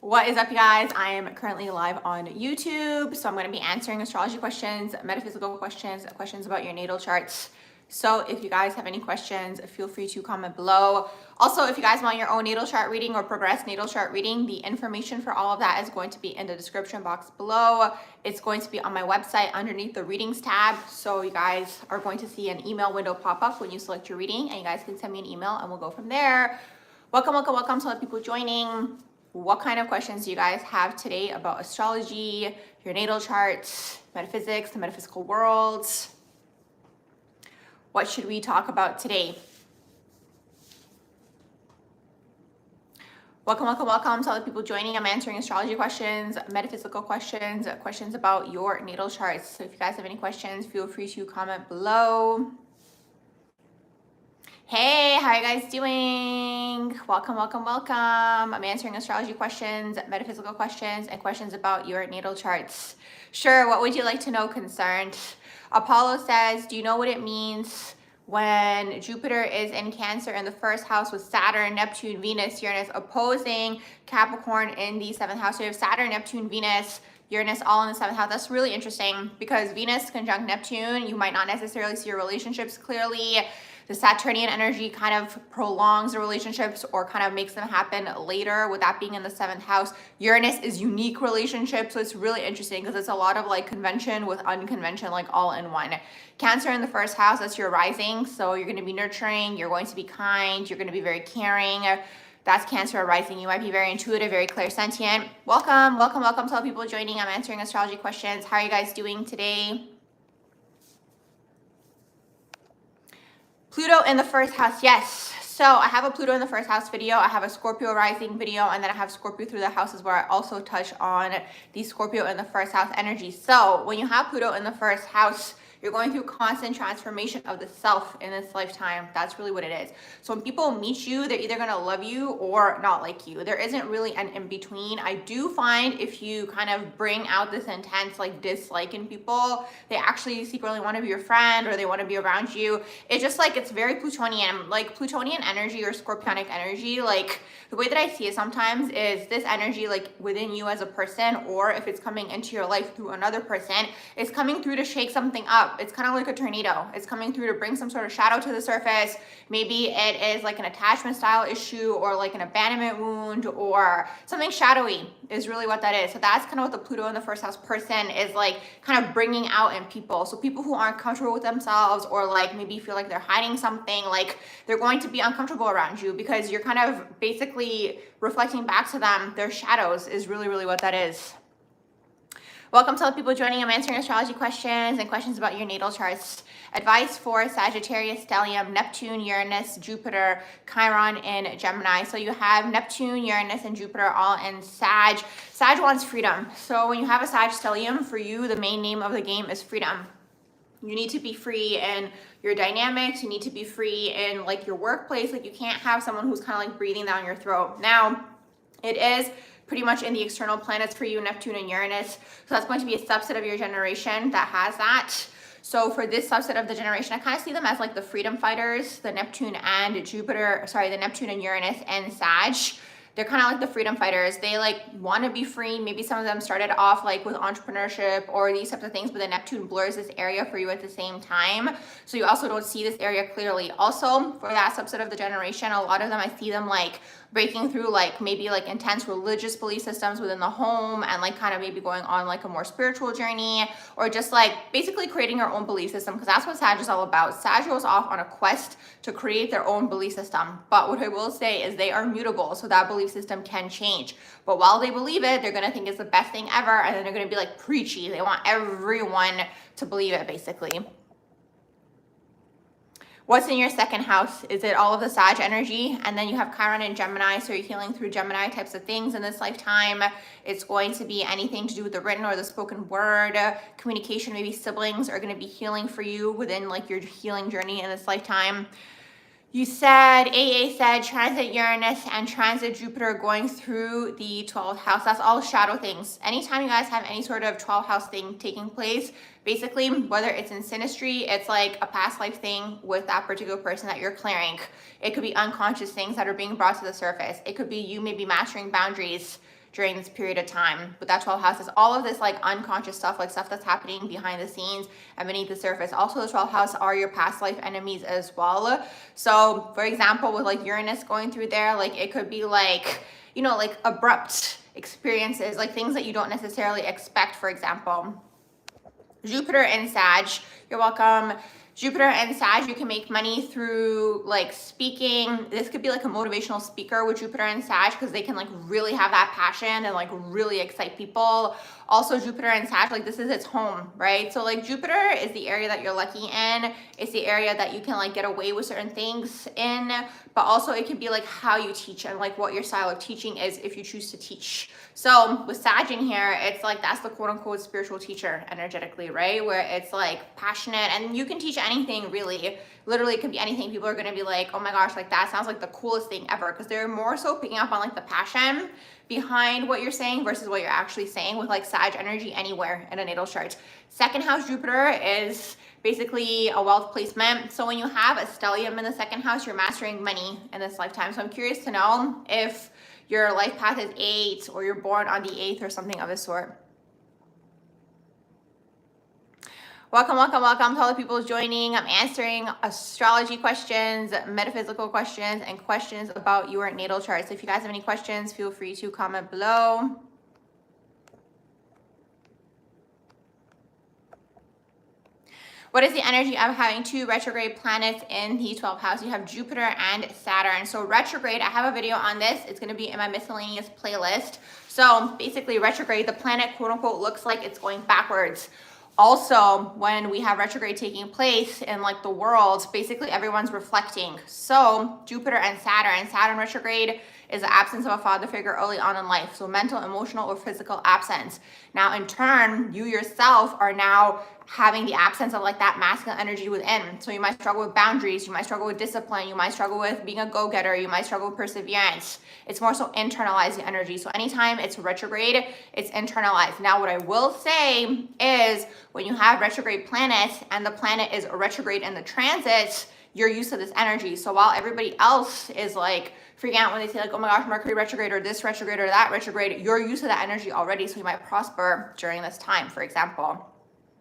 What is up, you guys? I am currently live on YouTube, so I'm going to be answering astrology questions, metaphysical questions, questions about your natal charts. So if you guys have any questions, feel free to comment below. Also, if you guys want your own natal chart reading or progress natal chart reading, the information for all of that is going to be in the description box below. It's going to be on my website underneath the readings tab. So you guys are going to see an email window pop up when you select your reading, and you guys can send me an email and we'll go from there. Welcome to all the people joining. What kind of questions do you guys have today about astrology, your natal charts, metaphysics, the metaphysical world? What should we talk about today? Welcome to all the people joining. I'm answering astrology questions, metaphysical questions, questions about your natal charts. So if you guys have any questions, feel free to comment below. Hey, how are you guys doing? Welcome. I'm answering astrology questions, metaphysical questions, and questions about your natal charts. Sure, what would you like to know concerned? Apollo says, do you know what it means when Jupiter is in Cancer in the first house with Saturn, Neptune, Venus, Uranus opposing Capricorn in the seventh house? So you have Saturn, Neptune, Venus, Uranus all in the seventh house. That's really interesting because Venus conjunct Neptune, you might not necessarily see your relationships clearly. The Saturnian energy kind of prolongs the relationships or kind of makes them happen later, with that being in the seventh house. Uranus is unique relationships, so it's really interesting because it's a lot of like convention with unconvention, like all in one. Cancer in the first house, that's your rising. So you're going to be nurturing, you're going to be kind, you're going to be very caring. That's Cancer rising. You might be very intuitive, very clairsentient. Welcome to all people joining. I'm answering astrology questions. How are you guys doing today? Pluto in the first house, yes. So I have a Pluto in the first house video. I have a Scorpio rising video, and then I have Scorpio through the houses where I also touch on the Scorpio in the first house energy. So when you have Pluto in the first house, you're going through constant transformation of the self in this lifetime. That's really what it is. So when people meet you, they're either going to love you or not like you. There isn't really an in-between. I do find if you kind of bring out this intense like dislike in people, they actually secretly want to be your friend or they want to be around you. It's just like, it's very Plutonian, like Plutonian energy or Scorpionic energy. Like the way that I see it sometimes is this energy like within you as a person, or if it's coming into your life through another person, it's coming through to shake something up. It's kind of like a tornado. It's coming through to bring some sort of shadow to the surface. Maybe it is like an attachment style issue or like an abandonment wound or something shadowy is really what that is. So that's kind of what the Pluto in the first house person is like kind of bringing out in people. So people who aren't comfortable with themselves or like maybe feel like they're hiding something, like they're going to be uncomfortable around you because you're kind of basically reflecting back to them their shadows is really what that is. Welcome to all the people joining. I'm answering astrology questions and questions about your natal charts. Advice for Sagittarius, stellium, Neptune, Uranus, Jupiter, Chiron in Gemini. So you have Neptune, Uranus, and Jupiter all in Sag. Sag wants freedom. So when you have a Sag stellium, for you, the main name of the game is freedom. You need to be free in your dynamics. You need to be free in like your workplace. Like you can't have someone who's kind of like breathing down your throat. Now, it is pretty much in the external planets for you, Neptune and Uranus. So that's going to be a subset of your generation that has that. So for this subset of the generation, I kind of see them as like the freedom fighters, the Neptune and Uranus and Sag. They're kind of like the freedom fighters. They like want to be free. Maybe some of them started off like with entrepreneurship or these types of things, but the Neptune blurs this area for you at the same time. So you also don't see this area clearly. Also, for that subset of the generation, a lot of them, I see them like breaking through like maybe like intense religious belief systems within the home and like kind of maybe going on like a more spiritual journey or just like basically creating your own belief system, because that's what Sag is all about. Sag goes off on a quest to create their own belief system. But what I will say is they are mutable, so that belief system can change. But while they believe it, they're going to think it's the best thing ever, and then they're going to be like preachy. They want everyone to believe it, basically. What's in your second house? Is it all of the Sag energy? And then you have Chiron and Gemini, so you're healing through Gemini types of things in this lifetime. It's going to be anything to do with the written or the spoken word, communication. Maybe siblings are going to be healing for you within like your healing journey in this lifetime. You said, AA said, transit Uranus and transit Jupiter going through the 12th house. That's all shadow things. Anytime you guys have any sort of 12th house thing taking place, basically, whether it's in synastry, it's like a past life thing with that particular person that you're clearing. It could be unconscious things that are being brought to the surface. It could be you maybe mastering boundaries, during this period of time. But that 12th house is all of this like unconscious stuff, like stuff that's happening behind the scenes and beneath the surface. Also, the 12th house are your past life enemies as well. So for example, with like Uranus going through there, like it could be like, you know, like abrupt experiences, like things that you don't necessarily expect. For example, Jupiter and Sag, you're welcome. Jupiter and Sag, you can make money through like speaking. This could be like a motivational speaker with Jupiter and Sag, because they can like really have that passion and like really excite people. Also, Jupiter and Sag, like this is its home, right? So like Jupiter is the area that you're lucky in. It's the area that you can like get away with certain things in, but also it can be like how you teach and like what your style of teaching is if you choose to teach. So with Sag in here, it's like that's the quote unquote spiritual teacher energetically, right? Where it's like passionate, and you can teach anything really. Literally, it could be anything. People are going to be like, oh my gosh, like that sounds like the coolest thing ever, because they're more so picking up on like the passion behind what you're saying versus what you're actually saying with like Sag energy anywhere in a natal chart. Second house Jupiter is basically a wealth placement. So when you have a stellium in the second house, you're mastering money in this lifetime. So I'm curious to know if your life path is 8 or you're born on the 8th or something of the sort. Welcome, welcome, welcome to all the people joining. I'm answering astrology questions, metaphysical questions, and questions about your natal chart. So if you guys have any questions, feel free to comment below. What is the energy of having 2 retrograde planets in the 12th house? You have Jupiter and Saturn. So retrograde, I have a video on this. It's going to be in my miscellaneous playlist. So basically retrograde, the planet quote unquote looks like it's going backwards. Also, when we have retrograde taking place in like the world, basically everyone's reflecting. So Jupiter and Saturn retrograde is the absence of a father figure early on in life. So mental, emotional, or physical absence. Now in turn, you yourself are now having the absence of like that masculine energy within. So you might struggle with boundaries, you might struggle with discipline, you might struggle with being a go-getter, you might struggle with perseverance. It's more so internalizing energy. So anytime it's retrograde, it's internalized. Now what I will say is when you have retrograde planets and the planet is retrograde in the transit, you're used to this energy. So while everybody else is like freaking out when they say like, oh my gosh, Mercury retrograde or this retrograde or that retrograde, you're used to that energy already. So you might prosper during this time, for example.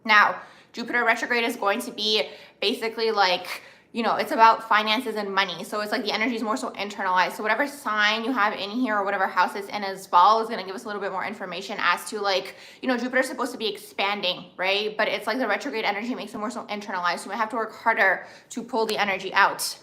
Now, Jupiter retrograde is going to be basically like, you know, it's about finances and money. So it's like the energy is more so internalized. So whatever sign you have in here or whatever house it's in as well is going to give us a little bit more information as to like, you know, Jupiter is supposed to be expanding, right? But it's like the retrograde energy makes it more so internalized. So you might have to work harder to pull the energy out.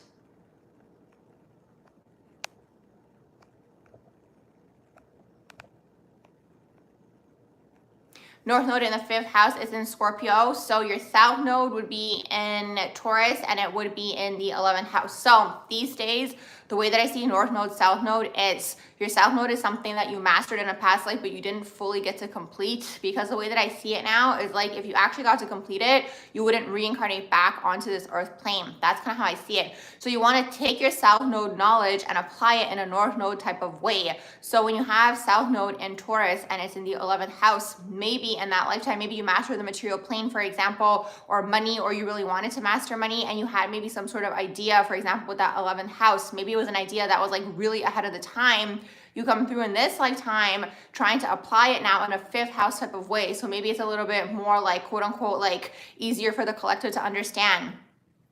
North node in the 5th house is in Scorpio. So your south node would be in Taurus and it would be in the 11th house. So these days, the way that I see north node, south node is your south node is something that you mastered in a past life, but you didn't fully get to complete, because the way that I see it now is like if you actually got to complete it, you wouldn't reincarnate back onto this earth plane. That's kind of how I see it. So you want to take your south node knowledge and apply it in a north node type of way. So when you have south node in Taurus and it's in the 11th house, maybe in that lifetime, maybe you master the material plane, for example, or money, or you really wanted to master money and you had maybe some sort of idea, for example, with that 11th house, maybe it was an idea that was like really ahead of the time. You come through in this lifetime trying to apply it now in a 5th house type of way. So maybe it's a little bit more like quote unquote like easier for the collective to understand.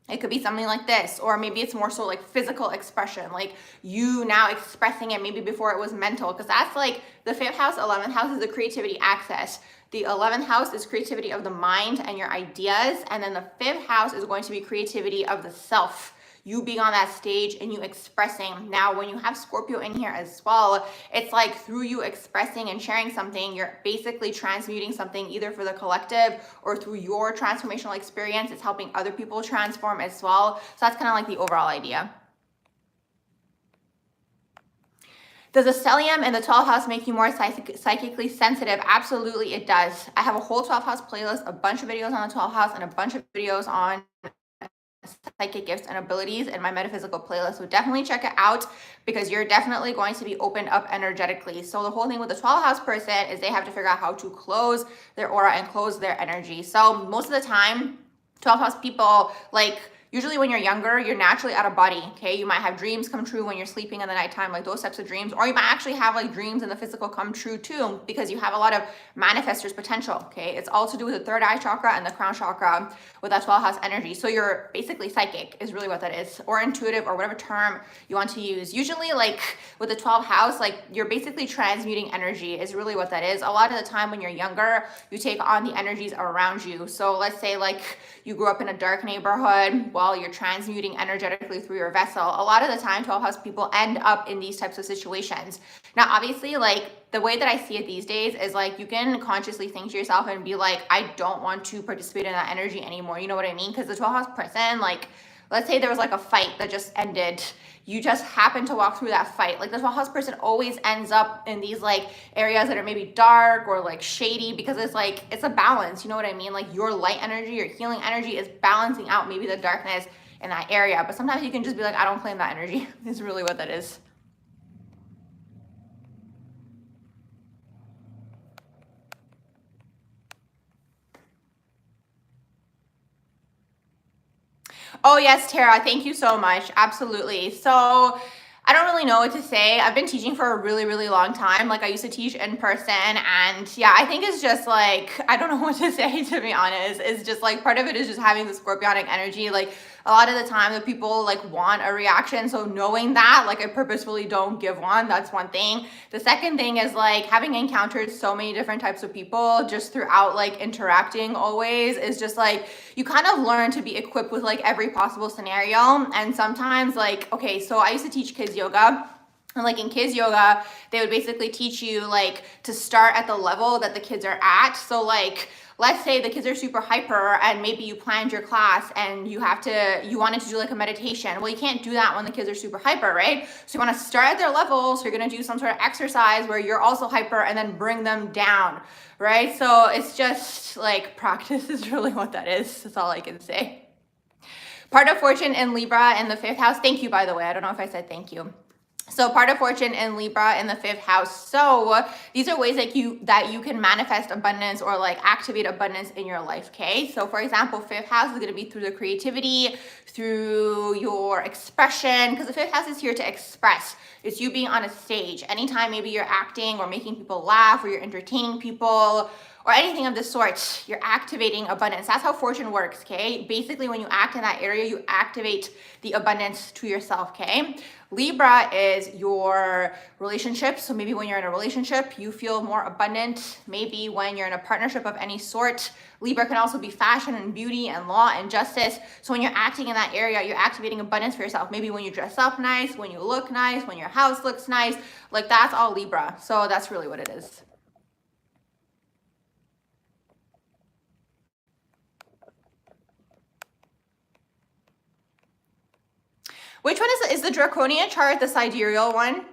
It could be something like this, or maybe it's more so like physical expression, like you now expressing it maybe before it was mental, because that's like the 5th house, 11th house is the creativity access. The 11th house is creativity of the mind and your ideas, and then the 5th house is going to be creativity of the self. You being on that stage and you expressing. Now, when you have Scorpio in here as well, it's like through you expressing and sharing something, you're basically transmuting something either for the collective or through your transformational experience. It's helping other people transform as well. So that's kind of like the overall idea. Does a stellium in the 12th house make you more psychically sensitive? Absolutely, it does. I have a whole 12th house playlist, a bunch of videos on the 12th house, and a bunch of videos on psychic gifts and abilities in my metaphysical playlist. So definitely check it out, because you're definitely going to be opened up energetically. So the whole thing with the 12th house person is they have to figure out how to close their aura and close their energy. So most of the time, 12th house people like usually when you're younger, you're naturally out of body, okay? You might have dreams come true when you're sleeping in the nighttime, like those types of dreams, or you might actually have like dreams in the physical come true too, because you have a lot of manifestor's potential, okay? It's all to do with the third eye chakra and the crown chakra with that 12th house energy. So you're basically psychic is really what that is, or intuitive, or whatever term you want to use. Usually like with the 12th house, like you're basically transmuting energy is really what that is. A lot of the time when you're younger, you take on the energies around you. So let's say like you grew up in a dark neighborhood, well, you're transmuting energetically through your vessel. A lot of the time 12th house people end up in these types of situations. Now, obviously, like the way that I see it these days is like you can consciously think to yourself and be like, I don't want to participate in that energy anymore. You know what I mean? Because the 12th house person, like, let's say there was like a fight that just ended. You just happen to walk through that fight. Like the 12th house person always ends up in these like areas that are maybe dark or like shady, because it's like, it's a balance. You know what I mean? Like your light energy, your healing energy is balancing out maybe the darkness in that area. But sometimes you can just be like, I don't claim that energy. Is really what that is. Oh yes, Tara, thank you so much. Absolutely. So I don't really know what to say. I've been teaching for a really, really long time. Like I used to teach in person, and yeah, I think it's just like, I don't know what to say, to be honest. It's just like, part of it is just having the scorpionic energy. Like a lot of the time the people like want a reaction. So knowing that, like I purposefully don't give one. That's one thing. The second thing is like having encountered so many different types of people just throughout like interacting always, is just like, you kind of learn to be equipped with like every possible scenario. And sometimes like, okay, so I used to teach kids yoga. And like in kids yoga, they would basically teach you like to start at the level that the kids are at. So like, let's say the kids are super hyper and maybe you planned your class and you wanted to do like a meditation. Well, you can't do that when the kids are super hyper, right? So you want to start at their level. So you're going to do some sort of exercise where you're also hyper and then bring them down, right? So it's just like practice is really what that is. That's all I can say. Part of fortune in Libra in the 5th house. Thank you, by the way. I don't know if I said thank you. So part of fortune in Libra in the 5th house. So these are ways that you can manifest abundance or like activate abundance in your life, okay? So for example, 5th house is going to be through the creativity, through your expression, because the 5th house is here to express. It's you being on a stage. Anytime maybe you're acting or making people laugh or you're entertaining people or anything of the sort, you're activating abundance. That's how fortune works, okay? Basically, when you act in that area, you activate the abundance to yourself, okay? Libra is your relationship. So maybe when you're in a relationship, you feel more abundant. Maybe when you're in a partnership of any sort. Libra can also be fashion and beauty and law and justice. So when you're acting in that area, you're activating abundance for yourself. Maybe when you dress up nice, when you look nice, when your house looks nice, like that's all Libra. So that's really what it is. Which one is the Draconian chart, the sidereal one?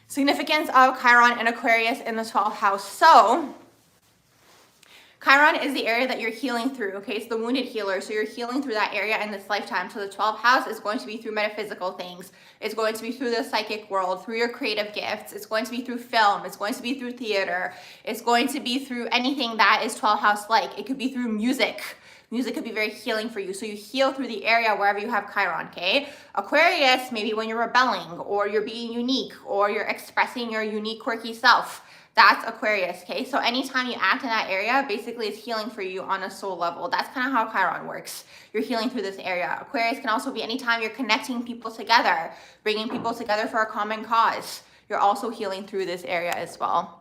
Significance of Chiron and Aquarius in the 12th house. So Chiron is the area that you're healing through, okay? It's the wounded healer. So you're healing through that area in this lifetime. So the 12th house is going to be through metaphysical things. It's going to be through the psychic world, through your creative gifts. It's going to be through film. It's going to be through theater. It's going to be through anything that is 12th house like. It could be through music. Music could be very healing for you. So you heal through the area wherever you have Chiron, okay? Aquarius, maybe when you're rebelling or you're being unique or you're expressing your unique, quirky self. That's Aquarius, okay? So anytime you act in that area, basically it's healing for you on a soul level. That's kind of how Chiron works. You're healing through this area. Aquarius can also be anytime you're connecting people together, bringing people together for a common cause. You're also healing through this area as well.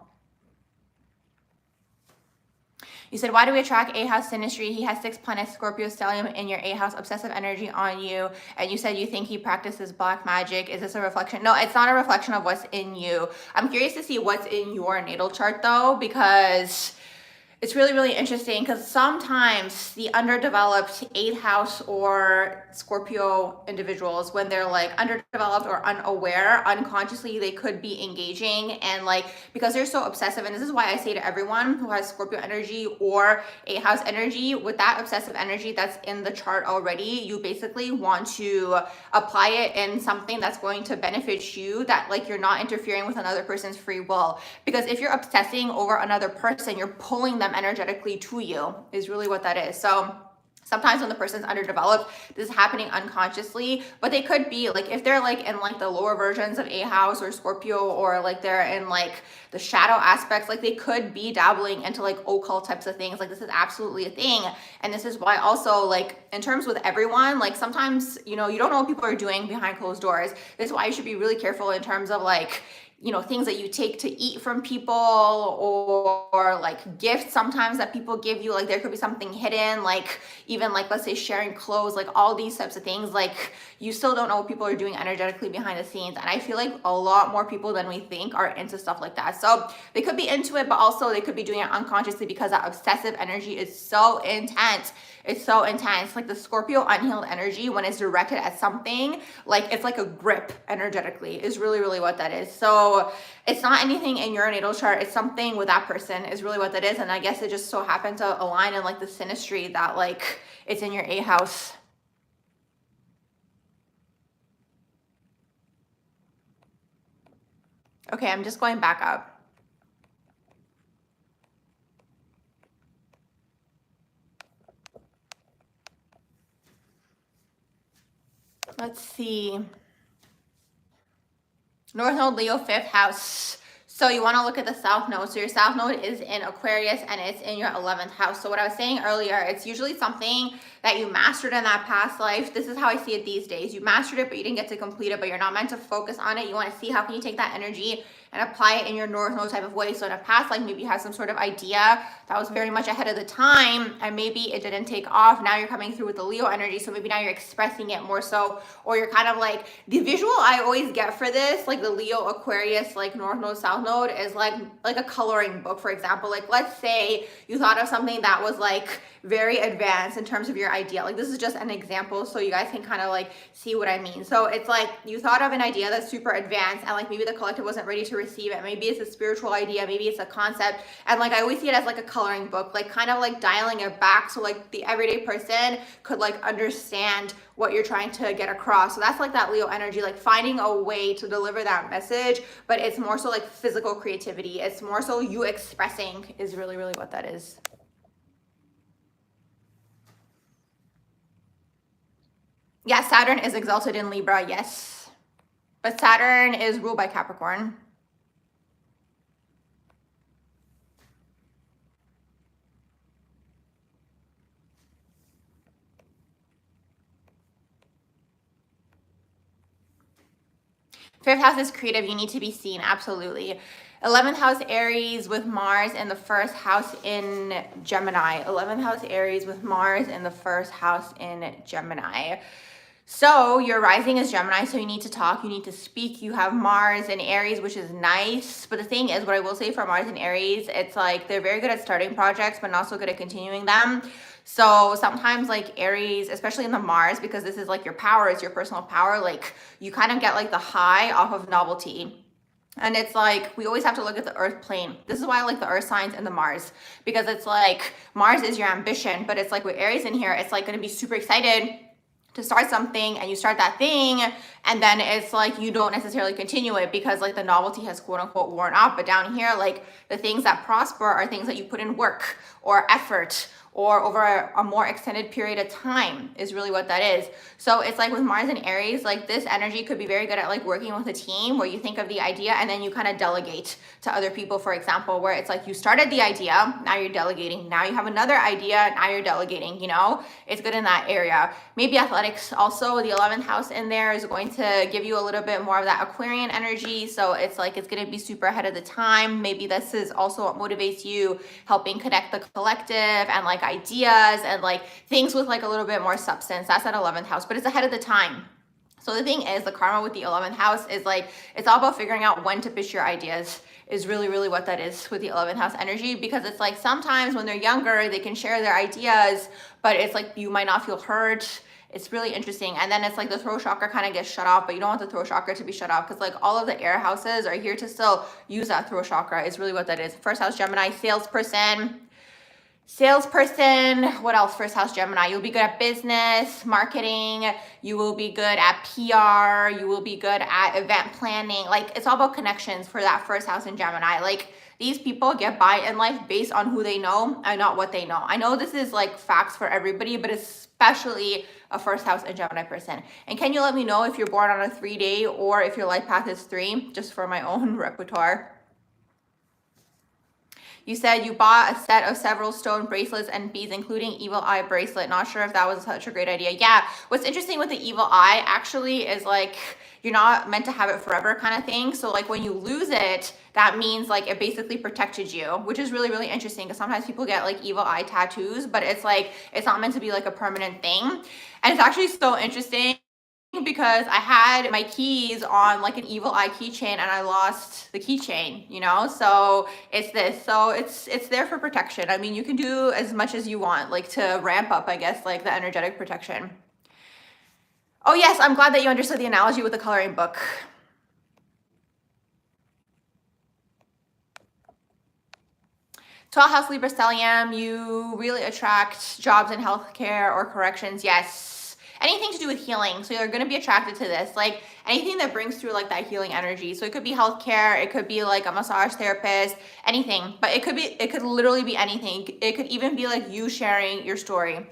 You said, why do we attract A-house synastry? He has 6 planets, Scorpio, stellium in your A-house, obsessive energy on you. And you said you think he practices black magic. Is this a reflection? No, it's not a reflection of what's in you. I'm curious to see what's in your natal chart though, because it's really, really interesting because sometimes the underdeveloped 8th house or Scorpio individuals, when they're like underdeveloped or unaware, unconsciously, they could be engaging and like, because they're so obsessive. And this is why I say to everyone who has Scorpio energy or 8th house energy, with that obsessive energy that's in the chart already, you basically want to apply it in something that's going to benefit you, that like you're not interfering with another person's free will. Because if you're obsessing over another person, you're pulling them energetically to you, is really what that is. So sometimes when the person's underdeveloped, this is happening unconsciously, but they could be like, if they're like in like the lower versions of 8th house or Scorpio, or like they're in like the shadow aspects, like they could be dabbling into like occult types of things. Like this is absolutely a thing. And this is why also, like in terms with everyone, like sometimes, you know, you don't know what people are doing behind closed doors. This is why you should be really careful in terms of like, you know, things that you take to eat from people, or like gifts sometimes that people give you. Like there could be something hidden, like even like, let's say sharing clothes, like all these types of things. Like you still don't know what people are doing energetically behind the scenes. And I feel like a lot more people than we think are into stuff like that. So they could be into it, but also they could be doing it unconsciously because that obsessive energy is so intense. It's so intense. Like the Scorpio unhealed energy, when it's directed at something, like it's like a grip energetically, is really, really what that is. So it's not anything in your natal chart. It's something with that person, is really what that is. And I guess it just so happened to align in like the synastry that like it's in your 8th house. Okay, I'm just going back up. Let's see. North Node, Leo, 5th house. So you want to look at the South Node. So your South Node is in Aquarius and it's in your 11th house. So what I was saying earlier, it's usually something that you mastered in that past life. This is how I see it these days. You mastered it, but you didn't get to complete it, but you're not meant to focus on it. You want to see how can you take that energy and apply it in your North Node type of way. So in a past life, maybe you had some sort of idea that was very much ahead of the time and maybe it didn't take off. Now you're coming through with the Leo energy. So maybe now you're expressing it more so, or you're kind of like, the visual I always get for this, like the Leo, Aquarius, like North Node, South Node, is like a coloring book, for example. Like let's say you thought of something that was like very advanced in terms of your idea. Like this is just an example so you guys can kind of like see what I mean. So it's like you thought of an idea that's super advanced and like maybe the collective wasn't ready to receive it. Maybe it's a spiritual idea, maybe it's a concept, and like I always see it as like a coloring book, like kind of like dialing it back so like the everyday person could like understand what you're trying to get across. So that's like that Leo energy, like finding a way to deliver that message, but it's more so like physical creativity. It's more so you expressing, is really, really what that is. Yeah, Saturn is exalted in Libra, yes. But Saturn is ruled by Capricorn. Fifth house is creative. You need to be seen. Absolutely. 11th house Aries with Mars in the first house in Gemini. 11th house Aries with Mars in the first house in Gemini. So your rising is Gemini, so you need to talk, you need to speak. You have Mars in Aries, which is nice. But the thing is, what I will say for Mars and Aries, it's like they're very good at starting projects, but not so good at continuing them. So sometimes like Aries, especially in the Mars, because this is like your power, it's your personal power, like you kind of get like the high off of novelty. And it's like, we always have to look at the earth plane. This is why I like the earth signs and the Mars, because it's like Mars is your ambition, but it's like with Aries in here, it's like going to be super excited to start something, and you start that thing and then it's like you don't necessarily continue it because like the novelty has quote unquote worn off. But down here, like the things that prosper are things that you put in work or effort or over a more extended period of time, is really what that is. So it's like with Mars and Aries, like this energy could be very good at like working with a team where you think of the idea and then you kind of delegate to other people, for example, where it's like you started the idea, now you're delegating, now you have another idea, now you're delegating, you know, it's good in that area. Maybe athletics also, the 11th house in there is going to give you a little bit more of that Aquarian energy. So it's like, it's going to be super ahead of the time. Maybe this is also what motivates you, helping connect the collective and like ideas and like things with like a little bit more substance. That's that 11th house, but it's ahead of the time. So the thing is, the karma with the 11th house is like, it's all about figuring out when to pitch your ideas, is really, really what that is with the 11th house energy. Because it's like sometimes when they're younger, they can share their ideas, but it's like you might not feel heard. It's really interesting. And then it's like the throat chakra kind of gets shut off, but you don't want the throat chakra to be shut off because like all of the air houses are here to still use that throat chakra, is really what that is. First house Gemini, salesperson. What else? First house Gemini, you'll be good at business, marketing, you will be good at PR, you will be good at event planning. Like it's all about connections for that first house in Gemini. Like these people get by in life based on who they know and not what they know. I know this is like facts for everybody, but especially a first house and Gemini person. And can you let me know if you're born on a 3-day or if your life path is 3, just for my own repertoire? You said you bought a set of several stone bracelets and beads, including evil eye bracelet. Not sure if that was such a great idea. Yeah, what's interesting with the evil eye actually is like, you're not meant to have it forever kind of thing. So like when you lose it, that means like it basically protected you, which is really, really interesting because sometimes people get like evil eye tattoos, but it's like, it's not meant to be like a permanent thing. And it's actually so interesting because I had my keys on like an evil eye keychain and I lost the keychain, you know? So it's this, so it's there for protection. I mean, you can do as much as you want, like to ramp up, I guess, like the energetic protection. Oh yes, I'm glad that you understood the analogy with the coloring book. Twelfth house Libra stellium, you really attract jobs in healthcare or corrections. Yes. Anything to do with healing. So you're going to be attracted to this, like anything that brings through like that healing energy. So it could be healthcare, it could be like a massage therapist, anything, but it could literally be anything. It could even be like you sharing your story.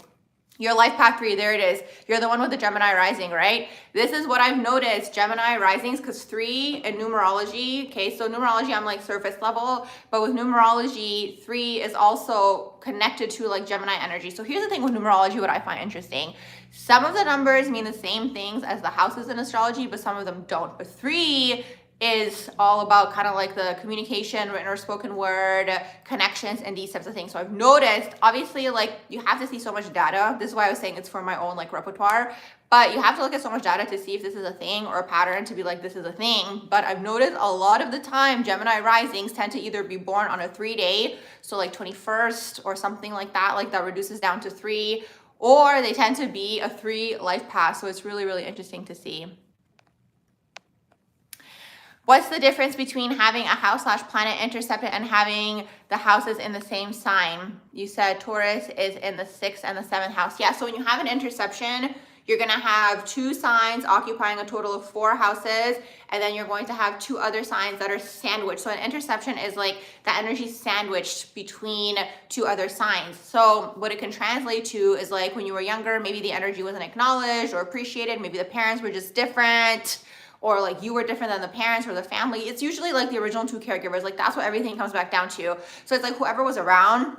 Your life path 3, there it is. You're the one with the Gemini rising, right? This is what I've noticed, Gemini risings, because 3 in numerology, okay, so numerology, I'm like surface level, but with numerology, 3 is also connected to like Gemini energy. So here's the thing with numerology, what I find interesting. Some of the numbers mean the same things as the houses in astrology, but some of them don't. But 3 is all about kind of like the communication, written or spoken word, connections, and these types of things. So I've noticed, obviously, like you have to see so much data. This is why I was saying it's for my own like repertoire, but you have to look at so much data to see if this is a thing or a pattern to be like, this is a thing. But I've noticed a lot of the time, Gemini risings tend to either be born on a 3-day, so like 21st or something like that reduces down to 3, or they tend to be a 3 life path. So it's really, really interesting to see. What's the difference between having a house/planet intercepted and having the houses in the same sign? You said Taurus is in the 6th and the 7th house. Yeah, so when you have an interception, you're going to have 2 signs occupying a total of 4 houses, and then you're going to have 2 other signs that are sandwiched. So an interception is like the energy sandwiched between 2 other signs. So what it can translate to is like when you were younger, maybe the energy wasn't acknowledged or appreciated. Maybe the parents were just different, or like you were different than the parents or the family. It's usually like the original 2 caregivers. Like that's what everything comes back down to. So it's like whoever was around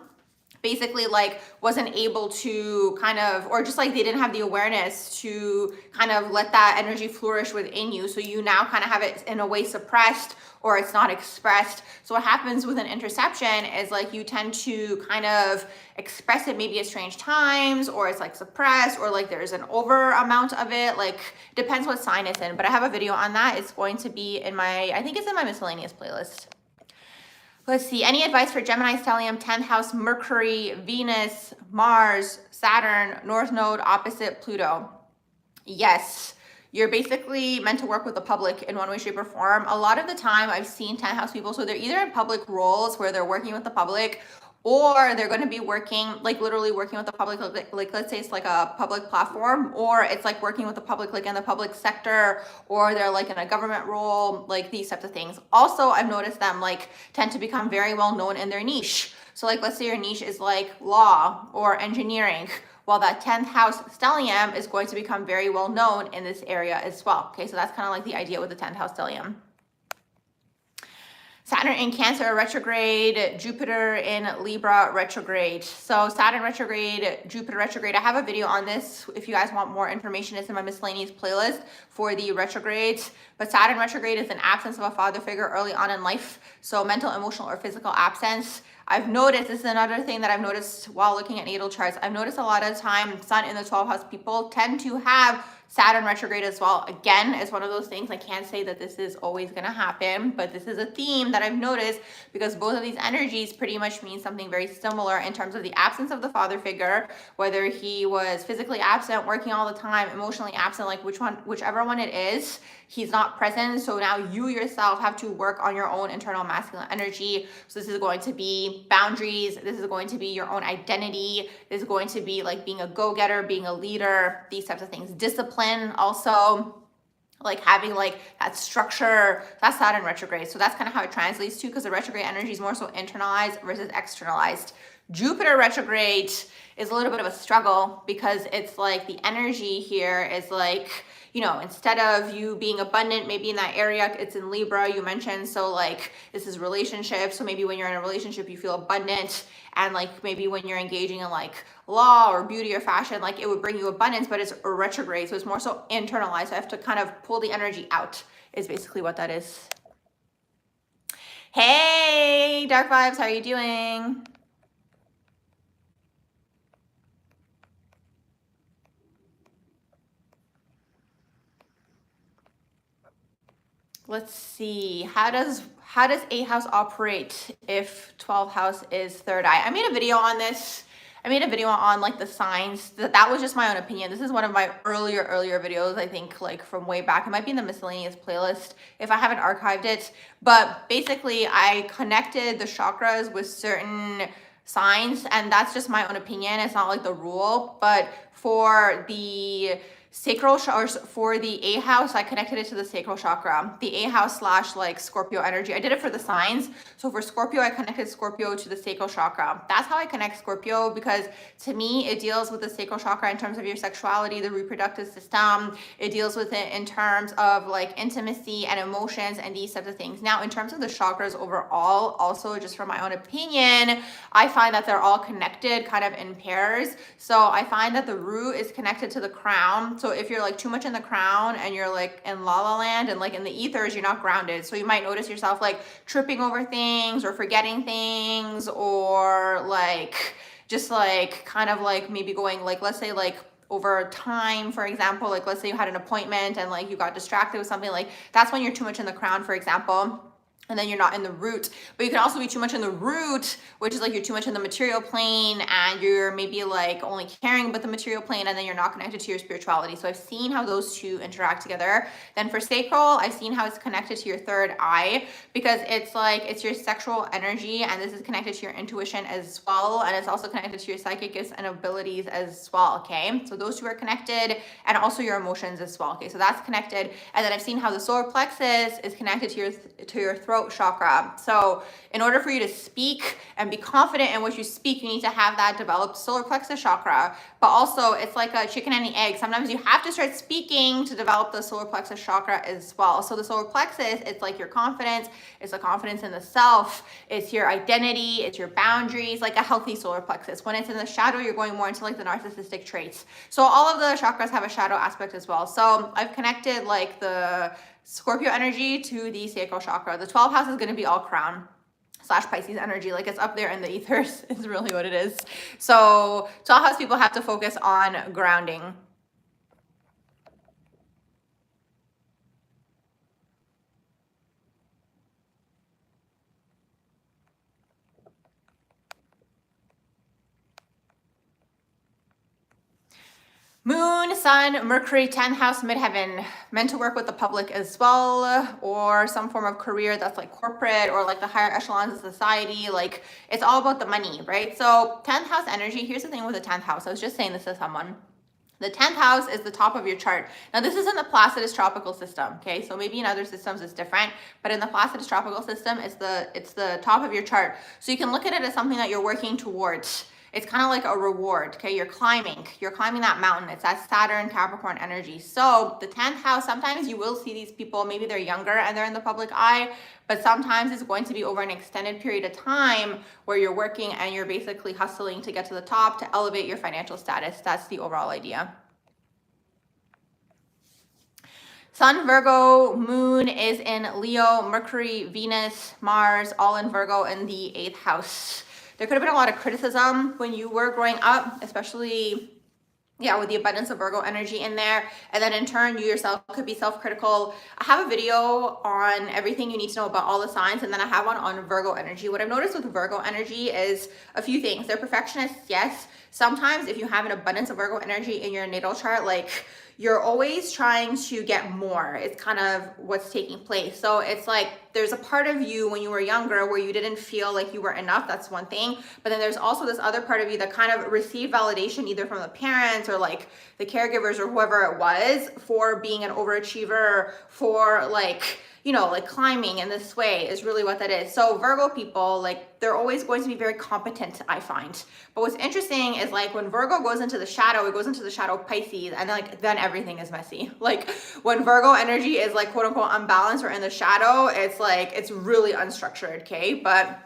basically like wasn't able to kind of, or just like they didn't have the awareness to kind of let that energy flourish within you. So you now kind of have it in a way suppressed, or it's not expressed. So what happens with an interception is like you tend to kind of express it maybe at strange times, or it's like suppressed, or like there's an over amount of it. Like depends what sign it's in, but I have a video on that. It's going to be in my, I think it's in my miscellaneous playlist. Let's see, any advice for Gemini stellium, 10th house, Mercury, Venus, Mars, Saturn, North Node, opposite Pluto? Yes, you're basically meant to work with the public in one way, shape, or form. A lot of the time I've seen 10th house people, so they're either in public roles where they're working with the public, or they're going to be working, like literally working with the public, like let's say it's like a public platform, or it's like working with the public, like in the public sector, or they're like in a government role, like these types of things. Also, I've noticed them like tend to become very well known in their niche. So like, let's say your niche is like law or engineering. Well, that 10th house stellium is going to become very well known in this area as well. Okay, so that's kind of like the idea with the 10th house stellium. Saturn in Cancer retrograde, Jupiter in Libra retrograde. So Saturn retrograde, Jupiter retrograde. I have a video on this if you guys want more information. It's in my miscellaneous playlist for the retrogrades. But Saturn retrograde is an absence of a father figure early on in life. So mental, emotional, or physical absence. I've noticed, this is another thing that I've noticed while looking at natal charts. I've noticed a lot of time Sun in the 12th house people tend to have Saturn retrograde as well. Again, it's one of those things, I can't say that this is always going to happen, but this is a theme that I've noticed because both of these energies pretty much mean something very similar in terms of the absence of the father figure, whether he was physically absent, working all the time, emotionally absent, like whichever one it is, he's not present. So now you yourself have to work on your own internal masculine energy. So this is going to be boundaries. This is going to be your own identity. This is going to be like being a go-getter, being a leader, these types of things. Discipline also, like having like that structure. That's Saturn retrograde. So that's kind of how it translates to, because the retrograde energy is more so internalized versus externalized. Jupiter retrograde is a little bit of a struggle because it's like the energy here is like, you know, instead of you being abundant, maybe in that area, it's in Libra, you mentioned. So like this is relationship. So maybe when you're in a relationship, you feel abundant. And like maybe when you're engaging in like law or beauty or fashion, like it would bring you abundance, but it's a retrograde. So it's more so internalized. So I have to kind of pull the energy out is basically what that is. Hey, Dark Vibes, how are you doing? Let's see. How does 8th house operate if 12th house is third eye? I made a video on this. I made a video on like the signs. That was just my own opinion. This is one of my earlier videos, I think, like from way back. It might be in the miscellaneous playlist if I haven't archived it. But basically, I connected the chakras with certain signs, and that's just my own opinion. It's not like the rule. But for the sacral or for the 8th house, I connected it to the sacral chakra, the 8th house / like Scorpio energy. I did it for the signs. So for Scorpio, I connected Scorpio to the sacral chakra. That's how I connect Scorpio, because to me, it deals with the sacral chakra in terms of your sexuality, the reproductive system. It deals with it in terms of like intimacy and emotions and these types of things. Now, in terms of the chakras overall, also just from my own opinion, I find that they're all connected kind of in pairs. So I find that the root is connected to the crown. So if you're like too much in the crown and you're like in la la land and like in the ethers, you're not grounded. So you might notice yourself like tripping over things or forgetting things, or like just like kind of like maybe going like, let's say like over time, for example, like let's say you had an appointment and like you got distracted with something, like that's when you're too much in the crown, for example. And then you're not in the root. But you can also be too much in the root, which is like you're too much in the material plane and you're maybe like only caring about the material plane, and then you're not connected to your spirituality. So I've seen how those two interact together. Then for sacral, I've seen how it's connected to your third eye, because it's like it's your sexual energy, and this is connected to your intuition as well, and it's also connected to your psychic gifts and abilities as well. Okay, so those two are connected, and also your emotions as well. Okay, so that's connected. And then I've seen how the solar plexus is connected to your throat chakra. So in order for you to speak and be confident in what you speak, you need to have that developed solar plexus chakra. But also it's like a chicken and the egg. Sometimes you have to start speaking to develop the solar plexus chakra as well. So the solar plexus, it's like your confidence, it's the confidence in the self, it's your identity, it's your boundaries, like a healthy solar plexus. When it's in the shadow, you're going more into like the narcissistic traits. So all of the chakras have a shadow aspect as well. So I've connected like the Scorpio energy to the sacral chakra. The 12th house is going to be all crown / Pisces energy. Like it's up there in the ethers is really what it is. So 12th house people have to focus on grounding. Moon, Sun, Mercury, 10th house, midheaven, meant to work with the public as well, or some form of career that's like corporate or like the higher echelons of society. Like it's all about the money, right? So 10th house energy, here's the thing with the 10th house. I was just saying this to someone. The 10th house is the top of your chart. Now this is in the Placidus tropical system, okay? So maybe in other systems it's different, but in the Placidus tropical system, it's the top of your chart. So you can look at it as something that you're working towards. It's kind of like a reward, okay? You're climbing that mountain. It's that Saturn Capricorn energy. So the 10th house, sometimes you will see these people, maybe they're younger and they're in the public eye, but sometimes it's going to be over an extended period of time where you're working and you're basically hustling to get to the top, to elevate your financial status. That's the overall idea. Sun, Virgo, Moon is in Leo, Mercury, Venus, Mars, all in Virgo in the 8th house. There could have been a lot of criticism when you were growing up, especially yeah, with the abundance of Virgo energy in there. And then in turn, you yourself could be self-critical. I have a video on everything you need to know about all the signs, and then I have one on Virgo energy. What I've noticed with Virgo energy is a few things. They're perfectionists, yes. Sometimes if you have an abundance of Virgo energy in your natal chart, like you're always trying to get more. It's kind of what's taking place. So it's like there's a part of you when you were younger where you didn't feel like you were enough. That's one thing. But then there's also this other part of you that kind of received validation either from the parents or like the caregivers or whoever it was for being an overachiever, for like, you know, like climbing in this way is really what that is. So Virgo people, like they're always going to be very competent, I find. But what's interesting is like when Virgo goes into the shadow, it goes into the shadow of Pisces, and then everything is messy. Like when Virgo energy is like quote unquote unbalanced or in the shadow, it's like, it's really unstructured, okay? But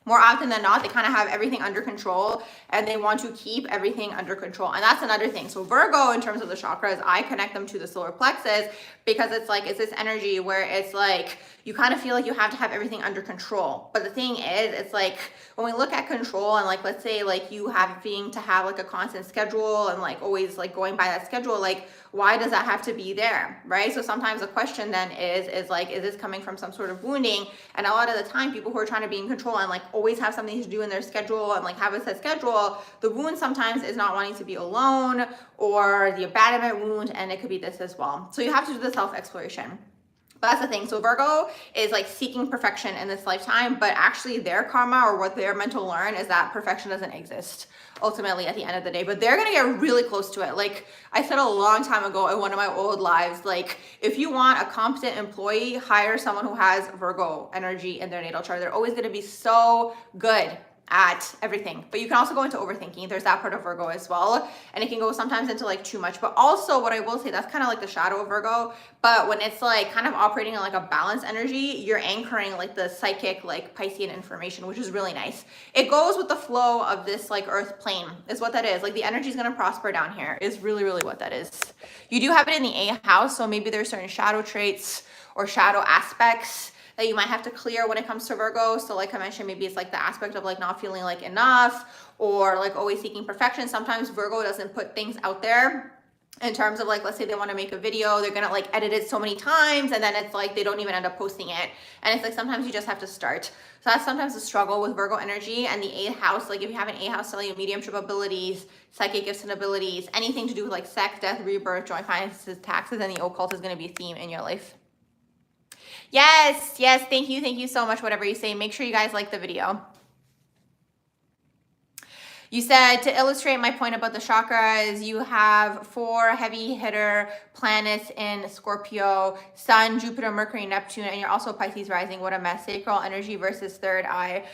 more often than not, they kind of have everything under control and they want to keep everything under control. And that's another thing. So Virgo, in terms of the chakras, I connect them to the solar plexus because it's like, it's this energy where it's like, you kind of feel like you have to have everything under control. But the thing is, it's like, when we look at control and like, let's say like you having to have like a constant schedule and like always like going by that schedule, like why does that have to be there, right? So sometimes the question then is like, is this coming from some sort of wounding? And a lot of the time, people who are trying to be in control and like always have something to do in their schedule and like have a set schedule, the wound sometimes is not wanting to be alone or the abandonment wound, and it could be this as well. So you have to do the self-exploration. But that's the thing. So Virgo is like seeking perfection in this lifetime, but actually their karma or what they're meant to learn is that perfection doesn't exist ultimately at the end of the day, but they're going to get really close to it. Like I said a long time ago in one of my old lives, like if you want a competent employee, hire someone who has Virgo energy in their natal chart. They're always going to be so good at everything. But you can also go into overthinking. There's that part of Virgo as well. And it can go sometimes into like too much. But also what I will say, that's kind of like the shadow of Virgo. But when it's like kind of operating in like a balanced energy, you're anchoring like the psychic, like Piscean information, which is really nice. It goes with the flow of this like earth plane is what that is. Like the energy is going to prosper down here is really, really what that is. You do have it in the 8th house. So maybe there's certain shadow traits or shadow aspects that you might have to clear when it comes to Virgo. So like I mentioned, maybe it's like the aspect of like not feeling like enough or like always seeking perfection. Sometimes Virgo doesn't put things out there in terms of like, let's say they want to make a video, they're gonna like edit it so many times and then it's like they don't even end up posting it. And it's like sometimes you just have to start. So that's sometimes the struggle with Virgo energy. And the 8th house, like if you have an 8th house telling you mediumship abilities, psychic gifts and abilities, anything to do with like sex, death, rebirth, joint finances, taxes, and the occult is going to be a theme in your life. Yes, yes, thank you so much, whatever you say. Make sure you guys like the video. You said, to illustrate my point about the chakras, you have 4 heavy hitter planets in Scorpio, Sun, Jupiter, Mercury, Neptune, and you're also Pisces rising. What a mess. Sacral energy versus third eye.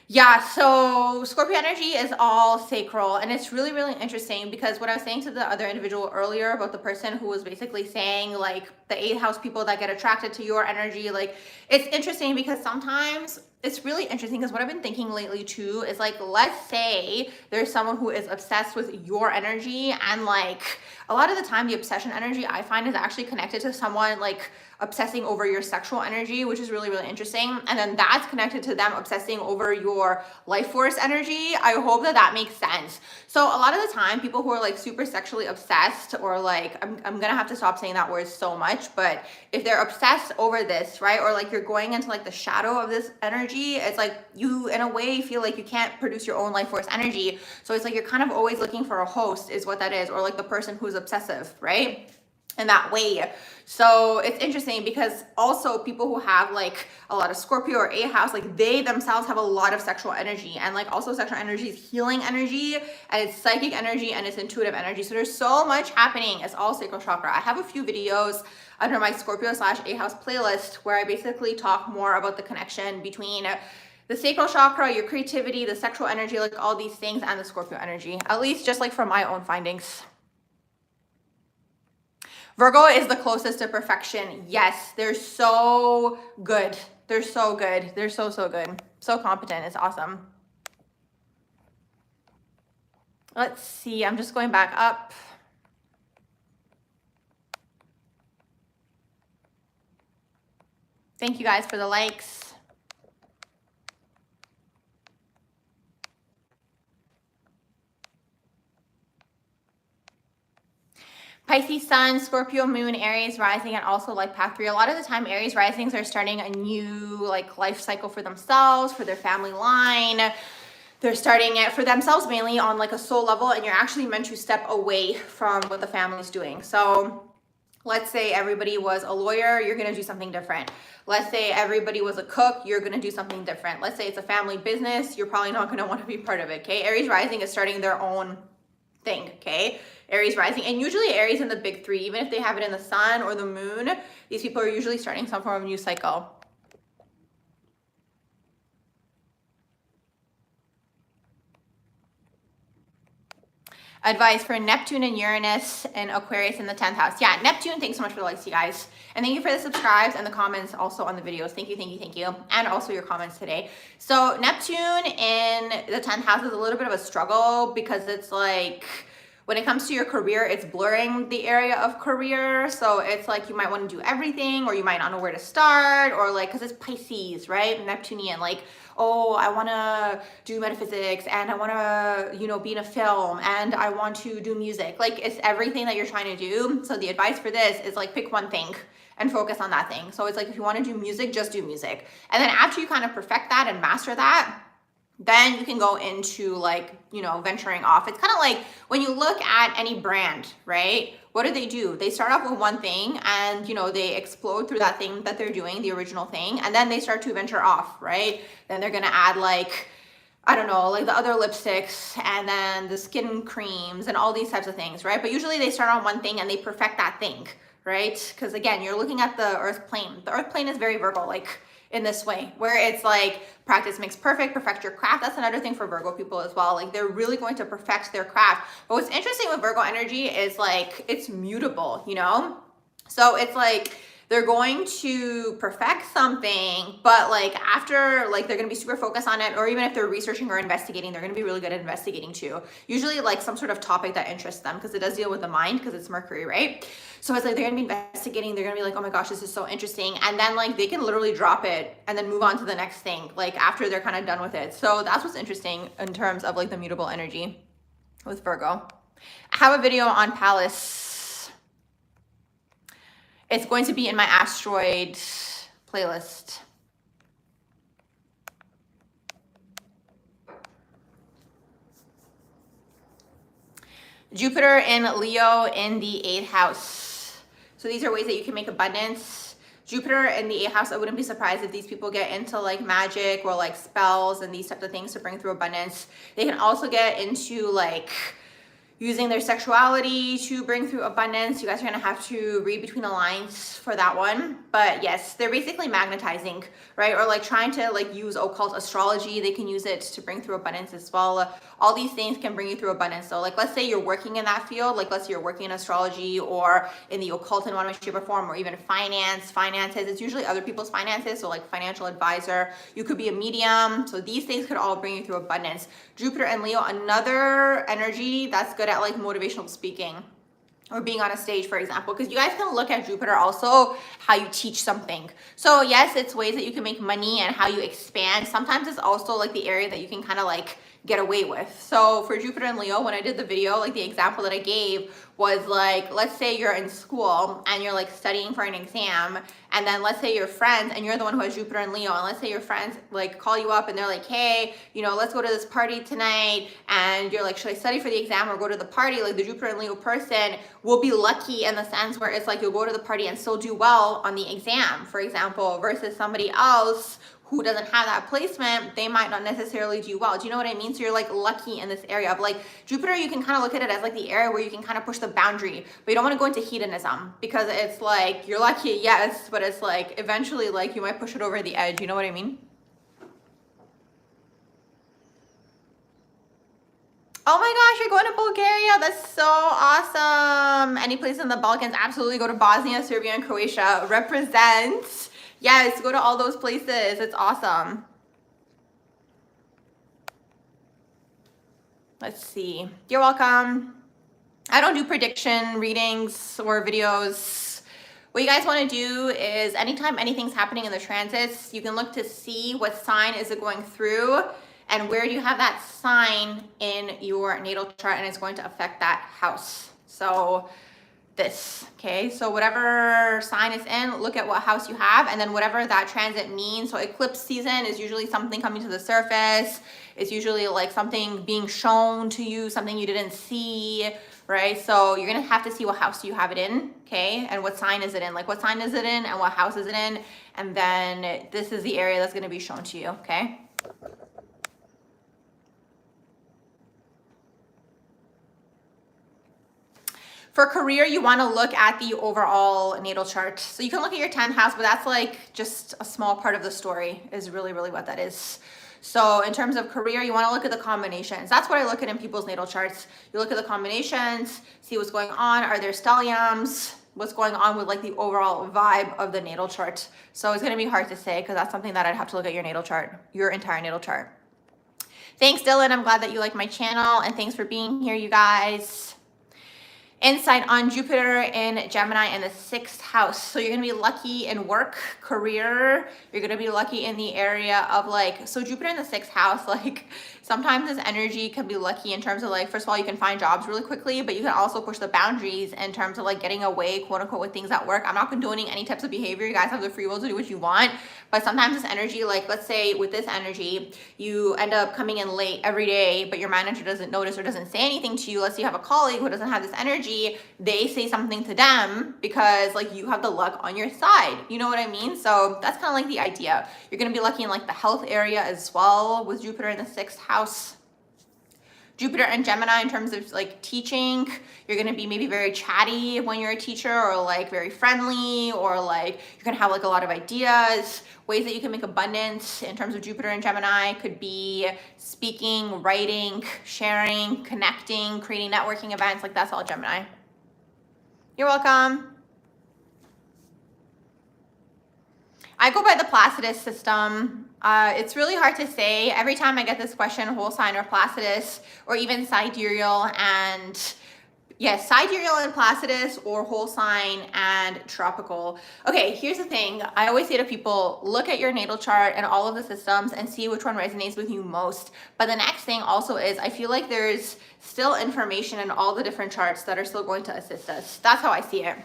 Yeah, so Scorpio energy is all sacral, and it's really, really interesting because what I was saying to the other individual earlier about the person who was basically saying like the 8th house people that get attracted to your energy, like it's interesting because sometimes it's really interesting because what I've been thinking lately too is like, let's say there's someone who is obsessed with your energy, and like a lot of the time the obsession energy I find is actually connected to someone like obsessing over your sexual energy, which is really, really interesting. And then that's connected to them obsessing over your life force energy. I hope that that makes sense. So a lot of the time people who are like super sexually obsessed, or like, I'm gonna have to stop saying that word so much, but if they're obsessed over this, right? Or like you're going into like the shadow of this energy, it's like you in a way feel like you can't produce your own life force energy. So it's like you're kind of always looking for a host is what that is, or like the person who's obsessive, right? In that way. So it's interesting because also people who have like a lot of Scorpio or 8th house, like they themselves have a lot of sexual energy, and like also sexual energy is healing energy, and it's psychic energy, and it's intuitive energy. So there's so much happening. It's all sacral chakra. I have a few videos under my Scorpio/8th house playlist where I basically talk more about the connection between the sacral chakra, your creativity, the sexual energy, like all these things, and the Scorpio energy, at least just like from my own findings. Virgo is the closest to perfection. Yes, they're so good. They're so good. They're so, so good. So competent. It's awesome. Let's see. I'm just going back up. Thank you guys for the likes. Pisces sun, Scorpio moon, Aries rising, and also like path 3. A lot of the time Aries risings are starting a new like life cycle for themselves, for their family line. They're starting it for themselves mainly on like a soul level, and you're actually meant to step away from what the family's doing. So let's say everybody was a lawyer, you're gonna do something different. Let's say everybody was a cook, you're gonna do something different. Let's say it's a family business, you're probably not gonna wanna be part of it, okay? Aries rising is starting their own thing, okay? Aries rising, and usually Aries in the big 3, even if they have it in the sun or the moon, these people are usually starting some form of new cycle. Advice for Neptune and Uranus and Aquarius in the 10th house. Yeah, Neptune, thanks so much for the likes, you guys. And thank you for the subscribes and the comments also on the videos. Thank you, thank you, thank you. And also your comments today. So Neptune in the 10th house is a little bit of a struggle because it's like, when it comes to your career, it's blurring the area of career. So it's like you might want to do everything, or you might not know where to start, or like, because it's Pisces, right? Neptunian, like, oh, I want to do metaphysics, and I want to, you know, be in a film, and I want to do music. Like, it's everything that you're trying to do. So the advice for this is like, pick one thing and focus on that thing. So it's like, if you want to do music, just do music. And then after you kind of perfect that and master that, then you can go into like, you know, venturing off. It's kind of like when you look at any brand, right? What do? They start off with one thing, and, you know, they explode through that thing that they're doing, the original thing. And then they start to venture off, right? Then they're going to add like, I don't know, like the other lipsticks, and then the skin creams and all these types of things, right? But usually they start on one thing and they perfect that thing, right? Because again, you're looking at the earth plane. The earth plane is very Virgo, like in this way, where it's like practice makes perfect, perfect your craft. That's another thing for Virgo people as well. Like, they're really going to perfect their craft. But what's interesting with Virgo energy is like, it's mutable, you know? So it's like, they're going to perfect something, but like after, like, they're going to be super focused on it, or even if they're researching or investigating, they're going to be really good at investigating too. Usually like some sort of topic that interests them, because it does deal with the mind, because it's Mercury, right? So it's like they're going to be investigating, they're going to be like, oh my gosh, this is so interesting. And then like they can literally drop it and then move on to the next thing, like after they're kind of done with it. So that's what's interesting in terms of like the mutable energy with Virgo. I have a video on Palace. It's going to be in my asteroid playlist. Jupiter in Leo in the 8th house. So these are ways that you can make abundance. Jupiter in the 8th house, I wouldn't be surprised if these people get into like magic or like spells and these types of things to bring through abundance. They can also get into like using their sexuality to bring through abundance. You guys are gonna have to read between the lines for that one. But yes, they're basically magnetizing, right? Or like trying to like use occult astrology. They can use it to bring through abundance as well. All these things can bring you through abundance. So like, let's say you're working in that field, like let's say you're working in astrology or in the occult in one way, shape or form, or even finances. It's usually other people's finances. So like financial advisor, you could be a medium. So these things could all bring you through abundance. Jupiter and Leo, another energy that's good at like motivational speaking or being on a stage, for example, because you guys can look at Jupiter also how you teach something. So yes, it's ways that you can make money and how you expand. Sometimes it's also like the area that you can kind of like get away with. So for Jupiter and Leo, when I did the video, like the example that I gave was like, let's say you're in school and you're like studying for an exam, and then let's say your friends, and you're the one who has Jupiter and Leo, and let's say your friends like call you up and they're like, hey, you know, let's go to this party tonight, and you're like, should I study for the exam or go to the party? Like the Jupiter and Leo person will be lucky in the sense where it's like you'll go to the party and still do well on the exam, for example, versus somebody else who doesn't have that placement, they might not necessarily do well. Do you know what I mean? So you're like lucky in this area of like Jupiter, you can kind of look at it as like the area where you can kind of push the boundary, but you don't want to go into hedonism, because it's like you're lucky, yes, but it's like eventually like you might push it over the edge. You know what I mean? Oh my gosh, you're going to Bulgaria. That's so awesome. Any place in the Balkans, absolutely go to Bosnia, Serbia, and Croatia. Represent. Yes, go to all those places. It's awesome. Let's see. You're welcome. I don't do prediction readings or videos. What you guys want to do is anytime anything's happening in the transits, you can look to see what sign is it going through and where do you have that sign in your natal chart, and it's going to affect that house. So this, okay? So whatever sign it's in, look at what house you have, and then whatever that transit means. So eclipse season is usually something coming to the surface. It's usually like something being shown to you, something you didn't see, right? So you're gonna have to see what house you have it in, okay? And what sign is it in? Like what sign is it in and what house is it in? And then this is the area that's gonna be shown to you, okay? For career, you want to look at the overall natal chart. So you can look at your 10th house, but that's like just a small part of the story is really what that is. So in terms of career, you want to look at the combinations. That's what I look at in people's natal charts. You look at the combinations, see what's going on. Are there stelliums? What's going on with like the overall vibe of the natal chart? So it's going to be hard to say because that's something that I'd have to look at your natal chart, your entire natal chart. Thanks, Dylan. I'm glad that you like my channel, and thanks for being here, you guys. Insight on Jupiter in Gemini in the 6th house. So you're gonna be lucky in work, career. You're gonna be lucky in the area of like, so Jupiter in the 6th house, like sometimes this energy can be lucky in terms of like, first of all, you can find jobs really quickly, but you can also push the boundaries in terms of like getting away, quote unquote, with things at work. I'm not condoning any types of behavior. You guys have the free will to do what you want. But sometimes this energy, like let's say with this energy, you end up coming in late every day, but your manager doesn't notice or doesn't say anything to you. Let's say you have a colleague who doesn't have this energy, they say something to them because like you have the luck on your side. You know what I mean? So that's kind of like the idea. You're going to be lucky in like the health area as well with Jupiter in the 6th house. Jupiter and Gemini in terms of like teaching, you're going to be maybe very chatty when you're a teacher, or like very friendly, or like you're going to have like a lot of ideas. Ways that you can make abundance in terms of Jupiter and Gemini could be speaking, writing, sharing, connecting, creating networking events. Like that's all Gemini. You're welcome. I go by the Placidus system. It's really hard to say. Every time I get this question, whole sign or Placidus, or even sidereal and, yes, sidereal and Placidus, or whole sign and tropical. Okay, here's the thing. I always say to people, look at your natal chart and all of the systems and see which one resonates with you most. But the next thing also is, I feel like there's still information in all the different charts that are still going to assist us. That's how I see it.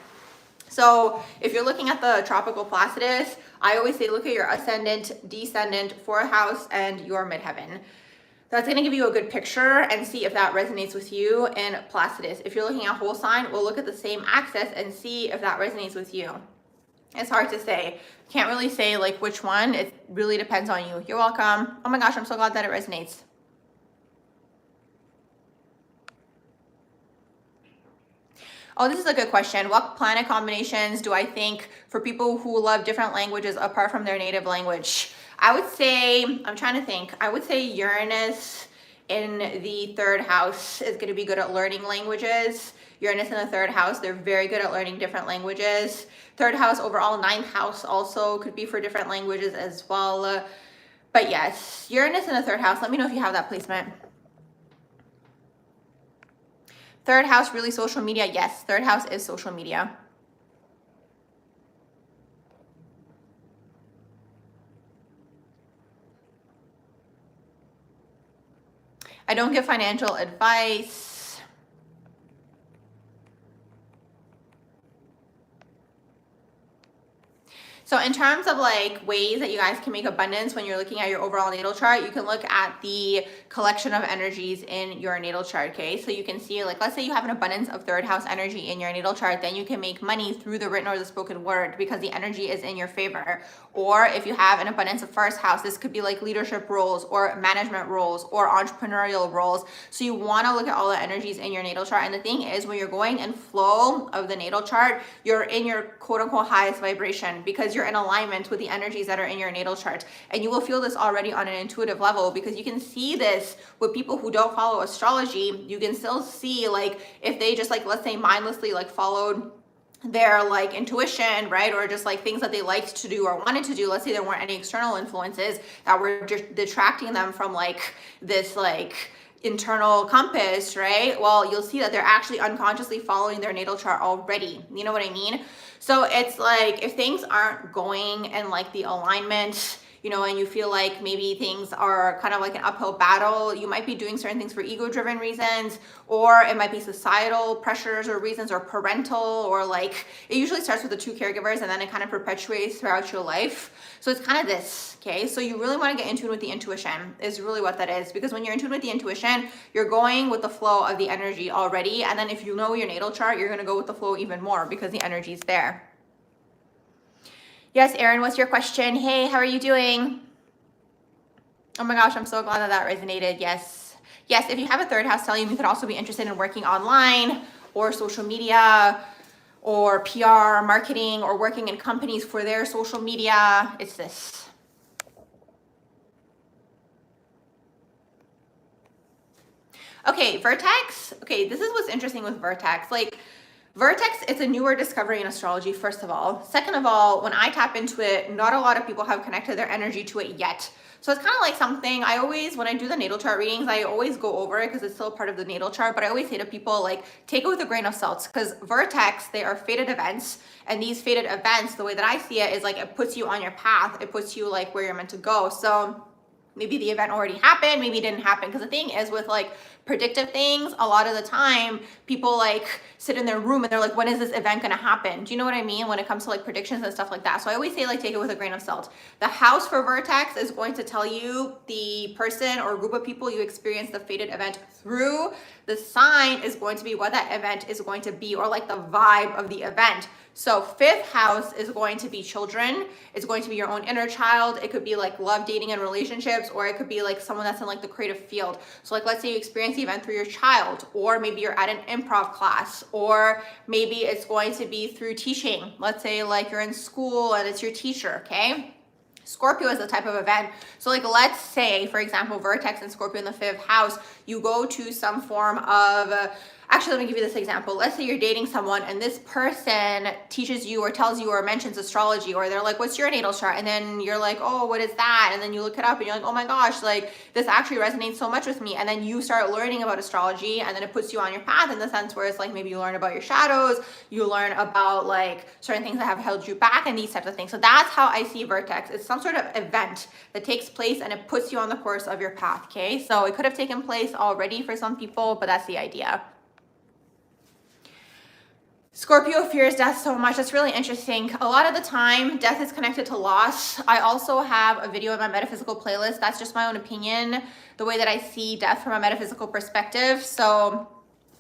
So if you're looking at the tropical Placidus, I always say look at your ascendant, descendant, 4th house, and your midheaven. That's going to give you a good picture and see if that resonates with you in Placidus. If you're looking at whole sign, we'll look at the same axis and see if that resonates with you. It's hard to say. Can't really say like which one. It really depends on you. You're welcome. Oh my gosh, I'm so glad that it resonates. Oh, this is a good question. What planet combinations do I think for people who love different languages apart from their native language? I would say, I'm trying to think, I would say Uranus in the 3rd house is going to be good at learning languages. Uranus in the 3rd house, they're very good at learning different languages. 3rd house overall, 9th house also could be for different languages as well. But yes, Uranus in the 3rd house, let me know if you have that placement. 3rd house, really social media. Yes, 3rd house is social media. I don't give financial advice. So in terms of like ways that you guys can make abundance when you're looking at your overall natal chart, you can look at the collection of energies in your natal chart, okay? So you can see, like, let's say you have an abundance of 3rd house energy in your natal chart, then you can make money through the written or the spoken word because the energy is in your favor. Or if you have an abundance of 1st house, this could be like leadership roles or management roles or entrepreneurial roles. So you want to look at all the energies in your natal chart. And the thing is, when you're going in flow of the natal chart, you're in your quote unquote highest vibration because you're in alignment with the energies that are in your natal chart. And you will feel this already on an intuitive level because you can see this with people who don't follow astrology. You can still see, like, if they just, like, let's say mindlessly like followed their like intuition, right? Or just like things that they liked to do or wanted to do. Let's say there weren't any external influences that were just detracting them from like this like internal compass, right? Well, you'll see that they're actually unconsciously following their natal chart already. You know what I mean? So it's like if things aren't going in like the alignment, you know, and you feel like maybe things are kind of like an uphill battle. You might be doing certain things for ego-driven reasons, or it might be societal pressures or reasons, or parental, or like it usually starts with the two caregivers and then it kind of perpetuates throughout your life. So it's kind of this, okay? So you really want to get in tune with the intuition is really what that is, because when you're in tune with the intuition, you're going with the flow of the energy already. And then if you know your natal chart, you're going to go with the flow even more because the energy is there. Yes, Erin, what's your question? Hey, how are you doing? Oh my gosh, I'm so glad that that resonated. Yes. Yes, if you have a third house telling you could also be interested in working online or social media or PR, marketing, or working in companies for their social media, it's this. Okay, Vertex. Okay, this is what's interesting with Vertex. Like, Vertex, it's a newer discovery in astrology, first of all. Second of all, when I tap into it, not a lot of people have connected their energy to it yet. So it's kind of like something I always, when I do the natal chart readings, I always go over it because it's still part of the natal chart, but I always say to people, like, take it with a grain of salt, because Vertex, they are fated events, and these fated events, the way that I see it is like it puts you on your path, it puts you like where you're meant to go. So maybe the event already happened, maybe it didn't happen. Because the thing is with like predictive things, a lot of the time people like sit in their room and they're like, when is this event gonna happen? Do you know what I mean? When it comes to like predictions and stuff like that. So I always say like, take it with a grain of salt. The house for Vertex is going to tell you the person or group of people you experience the fated event through. The sign is going to be what that event is going to be, or like the vibe of the event. So fifth house is going to be children. It's going to be your own inner child. It could be like love, dating, and relationships, or it could be like someone that's in like the creative field. So like, let's say you experience the event through your child, or maybe you're at an improv class, or maybe it's going to be through teaching. Let's say like you're in school and it's your teacher, okay? Scorpio is the type of event. So like, let's say, for example, Vertex and Scorpio in the fifth house, you go to some form of, actually, let me give you this example. Let's say you're dating someone and this person teaches you or tells you or mentions astrology, or they're like, what's your natal chart? And then you're like, oh, what is that? And then you look it up and you're like, oh my gosh, like this actually resonates so much with me. And then you start learning about astrology, and then it puts you on your path in the sense where it's like, maybe you learn about your shadows, you learn about like certain things that have held you back and these types of things. So that's how I see Vertex. It's some sort of event that takes place and it puts you on the course of your path, okay? So it could have taken place already for some people, but that's the idea. Scorpio fears death so much. That's really interesting. A lot of the time, death is connected to loss. I also have a video in my metaphysical playlist. That's just my own opinion, the way that I see death from a metaphysical perspective. So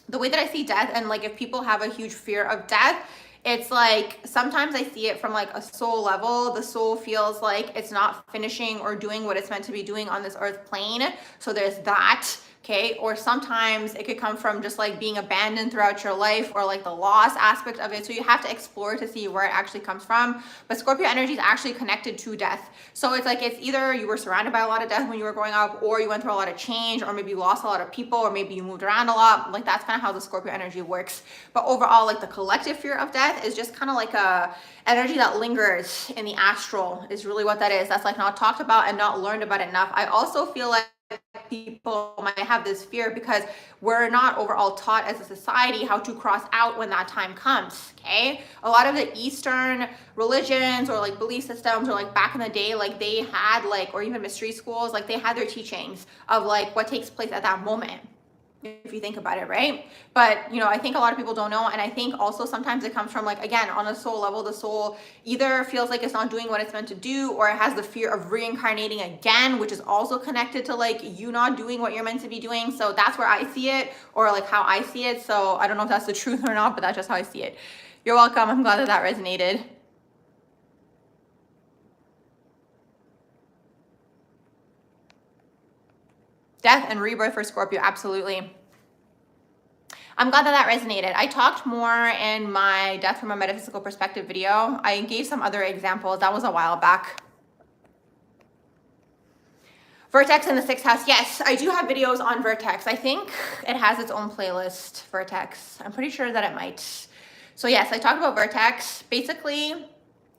the way that I see death, and like if people have a huge fear of death, it's like sometimes I see it from like a soul level. The soul feels like it's not finishing or doing what it's meant to be doing on this earth plane. So there's that. Okay, or sometimes it could come from just like being abandoned throughout your life, or like the loss aspect of it. So you have to explore to see where it actually comes from. But Scorpio energy is actually connected to death. So it's like, it's either you were surrounded by a lot of death when you were growing up, or you went through a lot of change, or maybe you lost a lot of people, or maybe you moved around a lot. Like that's kind of how the Scorpio energy works. But overall, like the collective fear of death is just kind of like a energy that lingers in the astral is really what that is. That's like not talked about and not learned about enough. I also feel like people might have this fear because we're not overall taught as a society how to cross out when that time comes, okay? A lot of the Eastern religions or like belief systems, or like back in the day, like they had like, or even mystery schools, like they had their teachings of like what takes place at that moment, if you think about it, right? But you know, I think a lot of people don't know. And I think also sometimes it comes from like, again, on a soul level, the soul either feels like it's not doing what it's meant to do, or it has the fear of reincarnating again, which is also connected to like you not doing what you're meant to be doing. So that's where I see it, or like how I see it. So I don't know if that's the truth or not, but that's just how I see it. You're welcome. I'm glad that that resonated. Death and rebirth for Scorpio, absolutely. I'm glad that that resonated. I talked more in my Death from a Metaphysical Perspective video. I gave some other examples. That was a while back. Vertex in the sixth house. Yes, I do have videos on Vertex. I think it has its own playlist, Vertex. I'm pretty sure that it might. So yes, I talked about Vertex basically,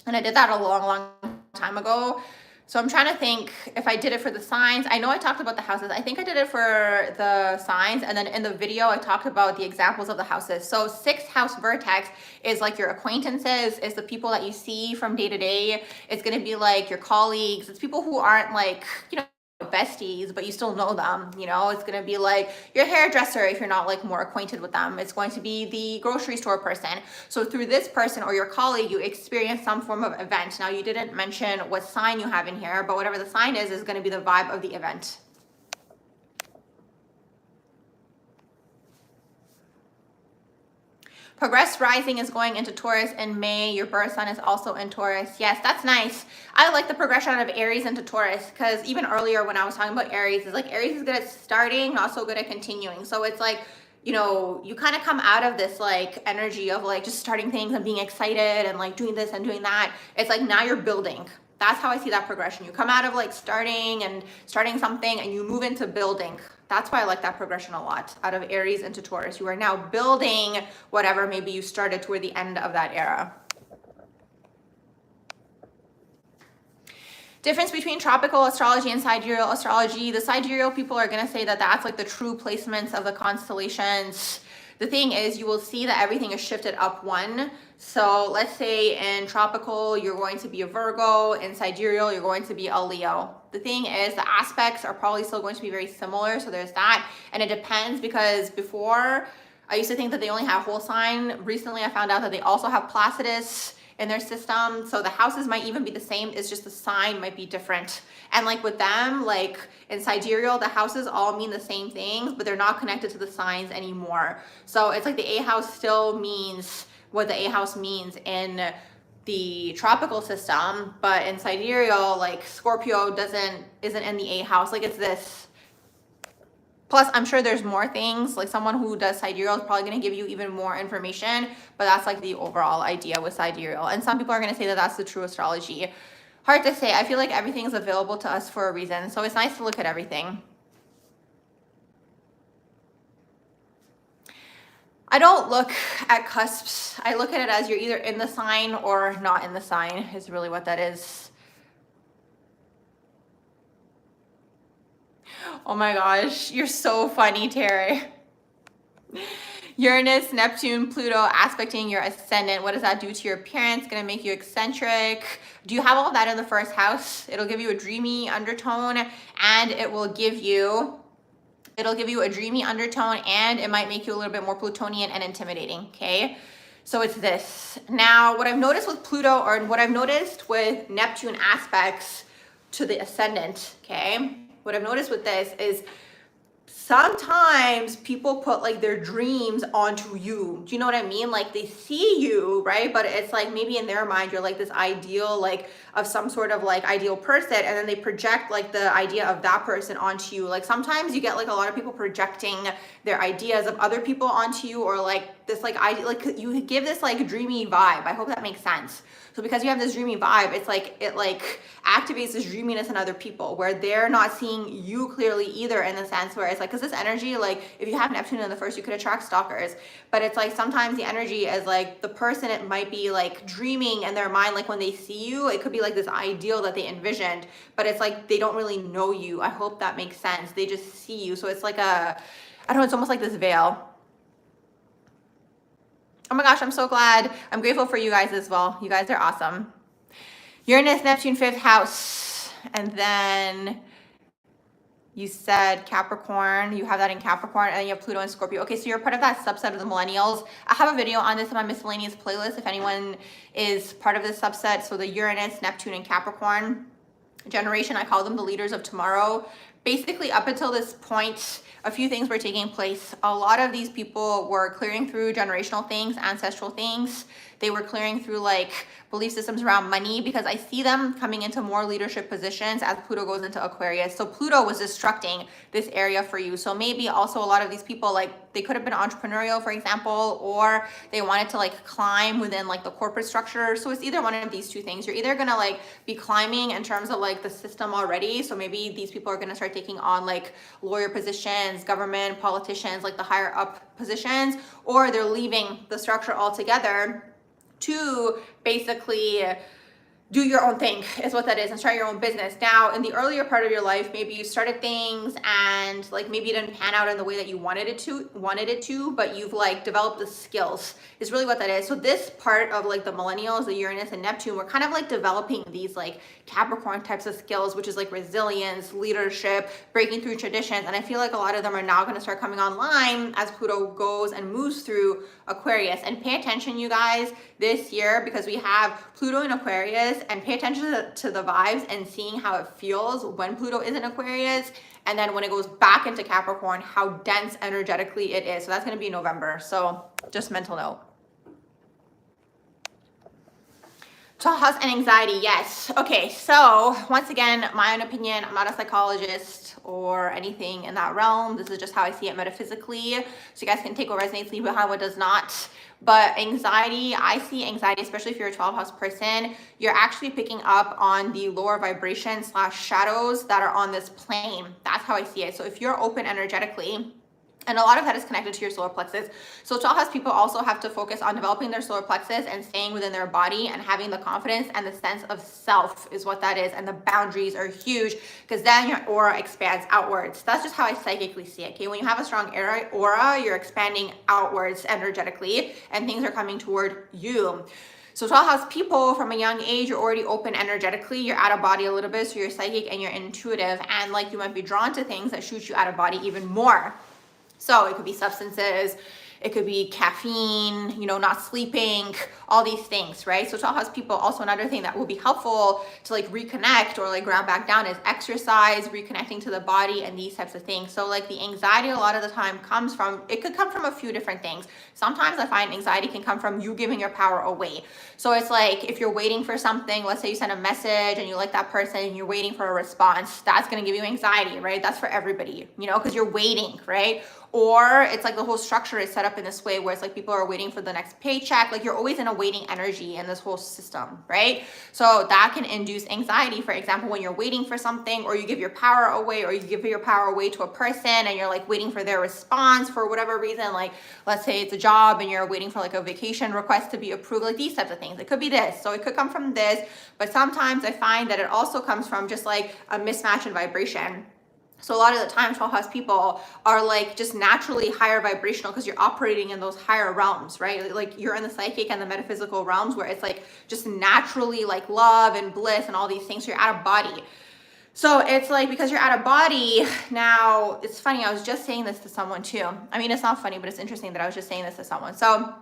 and I did that a long, long time ago. So I'm trying to think if I did it for the signs. I know I talked about the houses. I think I did it for the signs. And then in the video, I talked about the examples of the houses. So 6th house vertex is like your acquaintances, is the people that you see from day to day. It's going to be like your colleagues. It's people who aren't like, you know, besties, but you still know them. You know, it's going to be like your hairdresser if you're not like more acquainted with them. It's going to be the grocery store person. So through this person or your colleague, you experience some form of event. Now you didn't mention what sign you have in here, but whatever the sign is going to be the vibe of the event. Progress rising is going into Taurus in May. Your birth sign is also in Taurus. Yes, that's nice. I like the progression out of Aries into Taurus because even earlier when I was talking about Aries, it's like Aries is good at starting, not so good at continuing. So it's like, you know, you kind of come out of this like energy of like just starting things and being excited and like doing this and doing that. It's like now you're building. That's how I see that progression. You come out of like starting something and you move into building. That's why I like that progression a lot. Out of Aries into Taurus, you are now building whatever maybe you started toward the end of that era. Difference between tropical astrology and sidereal astrology. The sidereal people are going to say that that's like the true placements of the constellations. The thing is, you will see that everything is shifted up one. So let's say in tropical, you're going to be a Virgo. In sidereal, you're going to be a Leo. The thing is, the aspects are probably still going to be very similar. So there's that. And it depends because before, I used to think that they only have whole sign. Recently, I found out that they also have Placidus in their system. So the houses might even be the same. It's just the sign might be different. And like with them, like in sidereal, the houses all mean the same things, but they're not connected to the signs anymore. So it's like the A house still means what the A house means in the tropical system, but in sidereal, like Scorpio isn't in the A house. Like it's this. Plus, I'm sure there's more things, like someone who does sidereal is probably going to give you even more information, but that's like the overall idea with sidereal. And some people are going to say that that's the true astrology. Hard to say. I feel like everything is available to us for a reason. So it's nice to look at everything. I don't look at cusps. I look at it as you're either in the sign or not in the sign is really what that is. Oh my gosh, you're so funny, Terry. Uranus, Neptune, Pluto aspecting your ascendant. What does that do to your appearance? Going to make you eccentric. Do you have all of that in the first house? It'll give you a dreamy undertone, and it will give you a dreamy undertone, and it might make you a little bit more Plutonian and intimidating, okay? So it's this. Now, what I've noticed with Pluto, or what I've noticed with Neptune aspects to the ascendant, okay? What I've noticed with this is sometimes people put like their dreams onto you. Do you know what I mean? Like they see you, right? But it's like maybe in their mind, you're like this ideal, like of some sort of like ideal person. And then they project like the idea of that person onto you. Like sometimes you get like a lot of people projecting their ideas of other people onto you, or like this like idea, like you give this like dreamy vibe. I hope that makes sense. So because you have this dreamy vibe, it's like it like activates this dreaminess in other people where they're not seeing you clearly either, in the sense where it's like, because this energy, like if you have Neptune in the first, you could attract stalkers, but it's like sometimes the energy is like the person, it might be like dreaming in their mind, like when they see you, it could be like this ideal that they envisioned, but it's like they don't really know you. I hope that makes sense. They just see you. So it's like I don't know, it's almost like this veil. Oh my gosh, I'm so glad. I'm grateful for you guys as well. You guys are awesome. Uranus, Neptune, 5th house. And then you said Capricorn. You have that in Capricorn. And then you have Pluto and Scorpio. Okay, so you're part of that subset of the millennials. I have a video on this in my miscellaneous playlist if anyone is part of this subset. So the Uranus, Neptune, and Capricorn generation, I call them the leaders of tomorrow. Basically, up until this point, a few things were taking place. A lot of these people were clearing through generational things, ancestral things. They were clearing through like belief systems around money, because I see them coming into more leadership positions as Pluto goes into Aquarius. So Pluto was destructing this area for you. So maybe also a lot of these people, like they could have been entrepreneurial, for example, or they wanted to like climb within like the corporate structure. So it's either one of these two things. You're either gonna like be climbing in terms of like the system already. So maybe these people are gonna start taking on like lawyer positions, government, politicians, like the higher up positions, or they're leaving the structure altogether to basically do your own thing is what that is, and start your own business. Now, in the earlier part of your life, maybe you started things and like maybe it didn't pan out in the way that you wanted it to, but you've like developed the skills is really what that is. So this part of like the millennials, the Uranus and Neptune, we're kind of like developing these like Capricorn types of skills, which is like resilience, leadership, breaking through traditions. And I feel like a lot of them are now going to start coming online as Pluto goes and moves through Aquarius. And pay attention, you guys, this year, because we have Pluto in Aquarius, and pay attention to the vibes and seeing how it feels when Pluto is in Aquarius, and then when it goes back into Capricorn, how dense energetically it is. So that's going to be November. So just mental note. 12th house and anxiety, yes. Okay, so once again, my own opinion, I'm not a psychologist or anything in that realm. This is just how I see it metaphysically. So you guys can take what resonates, leave behind what does not. But anxiety, I see anxiety, especially if you're a 12th house person, you're actually picking up on the lower vibration / shadows that are on this plane. That's how I see it. So if you're open energetically, and a lot of that is connected to your solar plexus. So 12th house people also have to focus on developing their solar plexus and staying within their body and having the confidence and the sense of self is what that is. And the boundaries are huge because then your aura expands outwards. That's just how I psychically see it. Okay, when you have a strong aura, you're expanding outwards energetically and things are coming toward you. So 12th house people, from a young age, you're already open energetically. You're out of body a little bit, so you're psychic and you're intuitive. And like you might be drawn to things that shoot you out of body even more. So it could be substances, it could be caffeine, you know, not sleeping, all these things, right? So 12th house people, also another thing that will be helpful to like reconnect or like ground back down is exercise, reconnecting to the body and these types of things. So like the anxiety a lot of the time comes from, it could come from a few different things. Sometimes I find anxiety can come from you giving your power away. So it's like if you're waiting for something, let's say you send a message and you like that person and you're waiting for a response, that's going to give you anxiety, right? That's for everybody, you know, because you're waiting, right? Or it's like the whole structure is set up in this way where it's like people are waiting for the next paycheck. Like you're always in a waiting energy in this whole system, right? So that can induce anxiety. For example, when you're waiting for something or you give your power away or you give your power away to a person and you're like waiting for their response for whatever reason, like let's say it's a job and you're waiting for like a vacation request to be approved, like these types of things. It could be this. So it could come from this, but sometimes I find that it also comes from just like a mismatch in vibration. So a lot of the time 12th house people are like just naturally higher vibrational because you're operating in those higher realms, right? Like you're in the psychic and the metaphysical realms where it's like just naturally like love and bliss and all these things. So you're out of body. So it's like, because you're out of body now, it's funny. I was just saying this to someone too. I mean, it's not funny, but it's interesting that I was just saying this to someone. So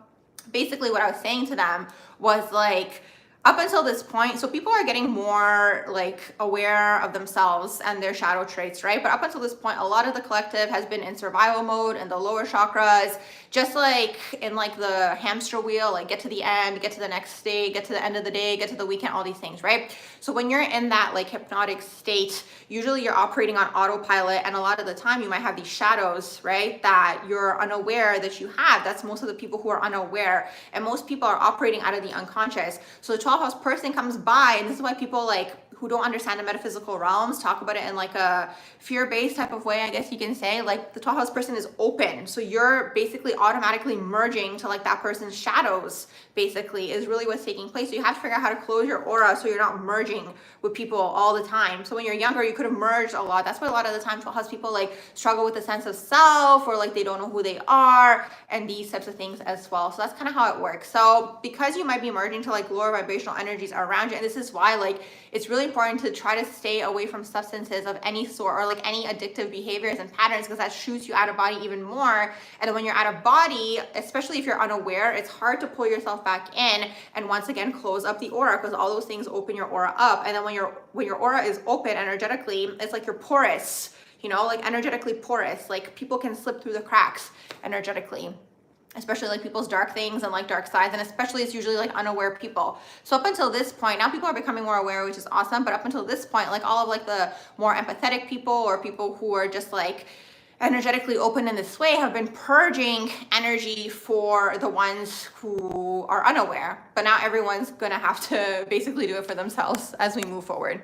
basically what I was saying to them was like, up until this point, so people are getting more like aware of themselves and their shadow traits, right? But up until this point, a lot of the collective has been in survival mode and the lower chakras, just like in like the hamster wheel, like get to the end, get to the next state, get to the end of the day, get to the weekend, all these things, right? So when you're in that like hypnotic state, usually you're operating on autopilot, and a lot of the time you might have these shadows, right, that you're unaware that you have. That's most of the people who are unaware, and most people are operating out of the unconscious. So the 12th house person comes by, and this is why people like who don't understand the metaphysical realms talk about it in like a fear-based type of way, I guess you can say. Like the 12th house person is open, so you're basically automatically merging to like that person's shadows, basically, is really what's taking place. So you have to figure out how to close your aura so you're not merging with people all the time. So when you're younger, you could have merged a lot. That's why a lot of the time 12th house people like struggle with the sense of self, or like they don't know who they are, and these types of things as well. So that's kind of how it works. So because you might be merging to like lower vibrational energies around you, and this is why like it's really important to try to stay away from substances of any sort, or like any addictive behaviors and patterns, because that shoots you out of body even more. And then when you're out of body, especially if you're unaware, it's hard to pull yourself back in and once again close up the aura, because all those things open your aura up. And then when your aura is open energetically, it's like you're porous, you know, like energetically porous. Like people can slip through the cracks energetically, especially like people's dark things and like dark sides, and especially it's usually like unaware people. So up until this point, now people are becoming more aware, which is awesome, but up until this point, like all of like the more empathetic people, or people who are just like energetically open in this way, have been purging energy for the ones who are unaware. But now everyone's gonna have to basically do it for themselves as we move forward.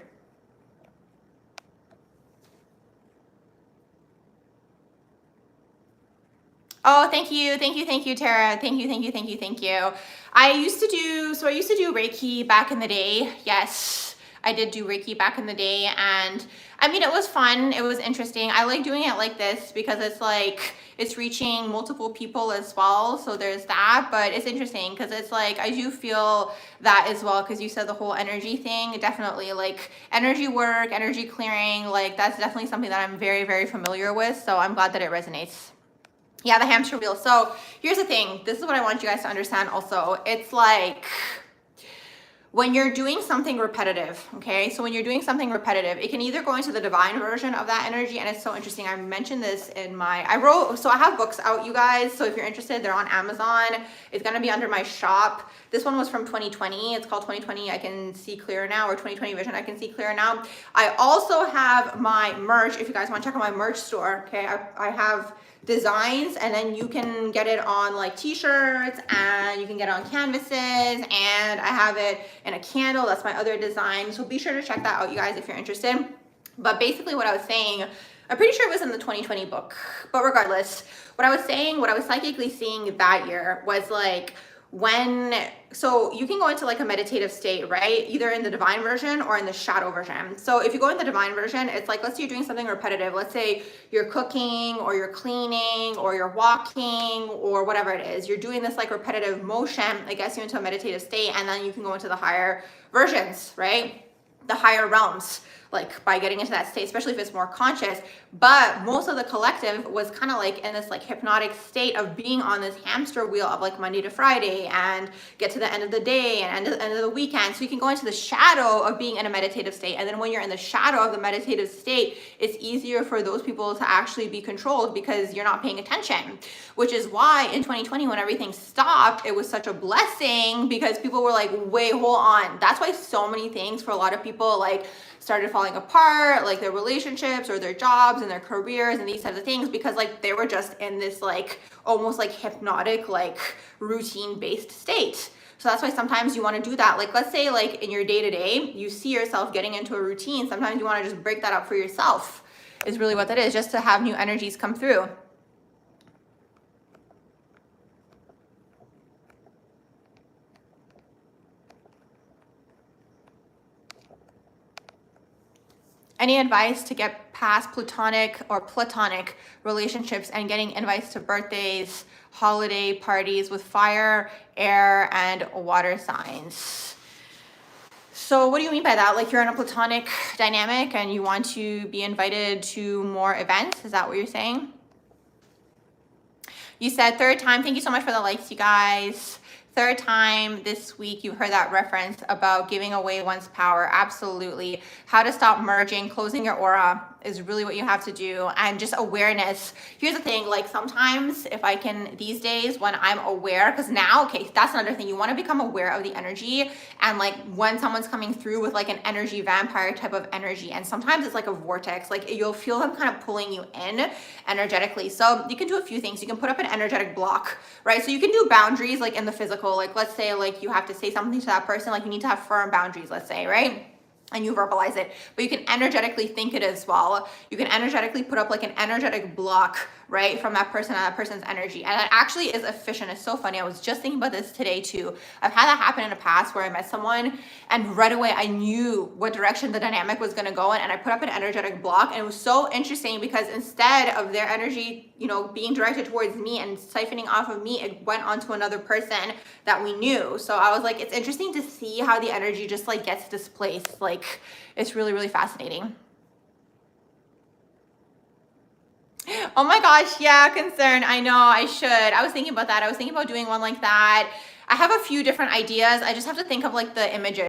Oh, thank you, Tara. Thank you. I used to do Reiki back in the day. Yes, I did do Reiki back in the day, and I mean, it was fun. It was interesting. I like doing it like this because it's like it's reaching multiple people as well. So there's that, but it's interesting because it's like I do feel that as well, because you said the whole energy thing. Definitely, like energy work, energy clearing, like that's definitely something that I'm very, very familiar with. So I'm glad that it resonates. Yeah, the hamster wheel. So here's the thing. This is what I want you guys to understand also. It's like when you're doing something repetitive, okay? So when you're doing something repetitive, it can either go into the divine version of that energy, and it's so interesting. I mentioned this in my, so I have books out, you guys. So if you're interested, they're on Amazon. It's gonna be under my shop. This one was from 2020. It's called 2020 I Can See Clearer Now, or 2020 Vision I Can See Clearer Now. I also have my merch. If you guys wanna check out my merch store, okay? I have designs, and then you can get it on like t-shirts, and you can get it on canvases, and I have it in a candle. That's my other design. So be sure to check that out, you guys, if you're interested. But basically what I was saying, I'm pretty sure it was in the 2020 book, but regardless, what I was saying, what I was psychically seeing that year was like so you can go into like a meditative state, right? Either in the divine version or in the shadow version. So if you go in the divine version, it's like, let's say you're doing something repetitive. Let's say you're cooking, or you're cleaning, or you're walking, or whatever it is. You're doing this like repetitive motion. It gets you into a meditative state, and then you can go into the higher versions, right? The higher realms, like by getting into that state, especially if it's more conscious. But most of the collective was kind of like in this like hypnotic state of being on this hamster wheel of like Monday to Friday, and get to the end of the day and end of the weekend. So you can go into the shadow of being in a meditative state. And then when you're in the shadow of the meditative state, it's easier for those people to actually be controlled because you're not paying attention, which is why in 2020, when everything stopped, it was such a blessing, because people were like, wait, hold on. That's why so many things for a lot of people like started falling apart, like their relationships or their jobs and their careers and these types of things, because like they were just in this like almost like hypnotic, like routine based state. So that's why sometimes you want to do that. Like, let's say like in your day-to-day, you see yourself getting into a routine. Sometimes you want to just break that up for yourself, is really what that is, just to have new energies come through. Any advice to get past platonic relationships and getting invites to birthdays, holiday parties with fire, air, and water signs? So what do you mean by that? Like you're in a platonic dynamic and you want to be invited to more events? Is that what you're saying? You said third time. Thank you so much for the likes, you guys. Third time this week you heard that reference about giving away one's power. Absolutely. How to stop merging, closing your aura is really what you have to do, and just awareness. Here's the thing, like sometimes if I can, these days when I'm aware, because now, okay, that's another thing, you want to become aware of the energy, and like when someone's coming through with like an energy vampire type of energy, and sometimes it's like a vortex, like you'll feel them kind of pulling you in energetically. So you can do a few things. You can put up an energetic block, right? So you can do boundaries like in the physical, like let's say like you have to say something to that person, like you need to have firm boundaries, let's say, right? And you verbalize it, but you can energetically think it as well. You can energetically put up like an energetic block, right, from that person and that person's energy. And it actually is efficient. It's so funny. I was just thinking about this today too. I've had that happen in the past where I met someone and right away I knew what direction the dynamic was going to go in, and I put up an energetic block, and it was so interesting because instead of their energy, you know, being directed towards me and siphoning off of me, it went onto another person that we knew. So I was like, it's interesting to see how the energy just like gets displaced. Like it's really, really fascinating. Oh my gosh, yeah, concern. I know, I should. I was thinking about that. I was thinking about doing one like that. I have a few different ideas. I just have to think of like the images.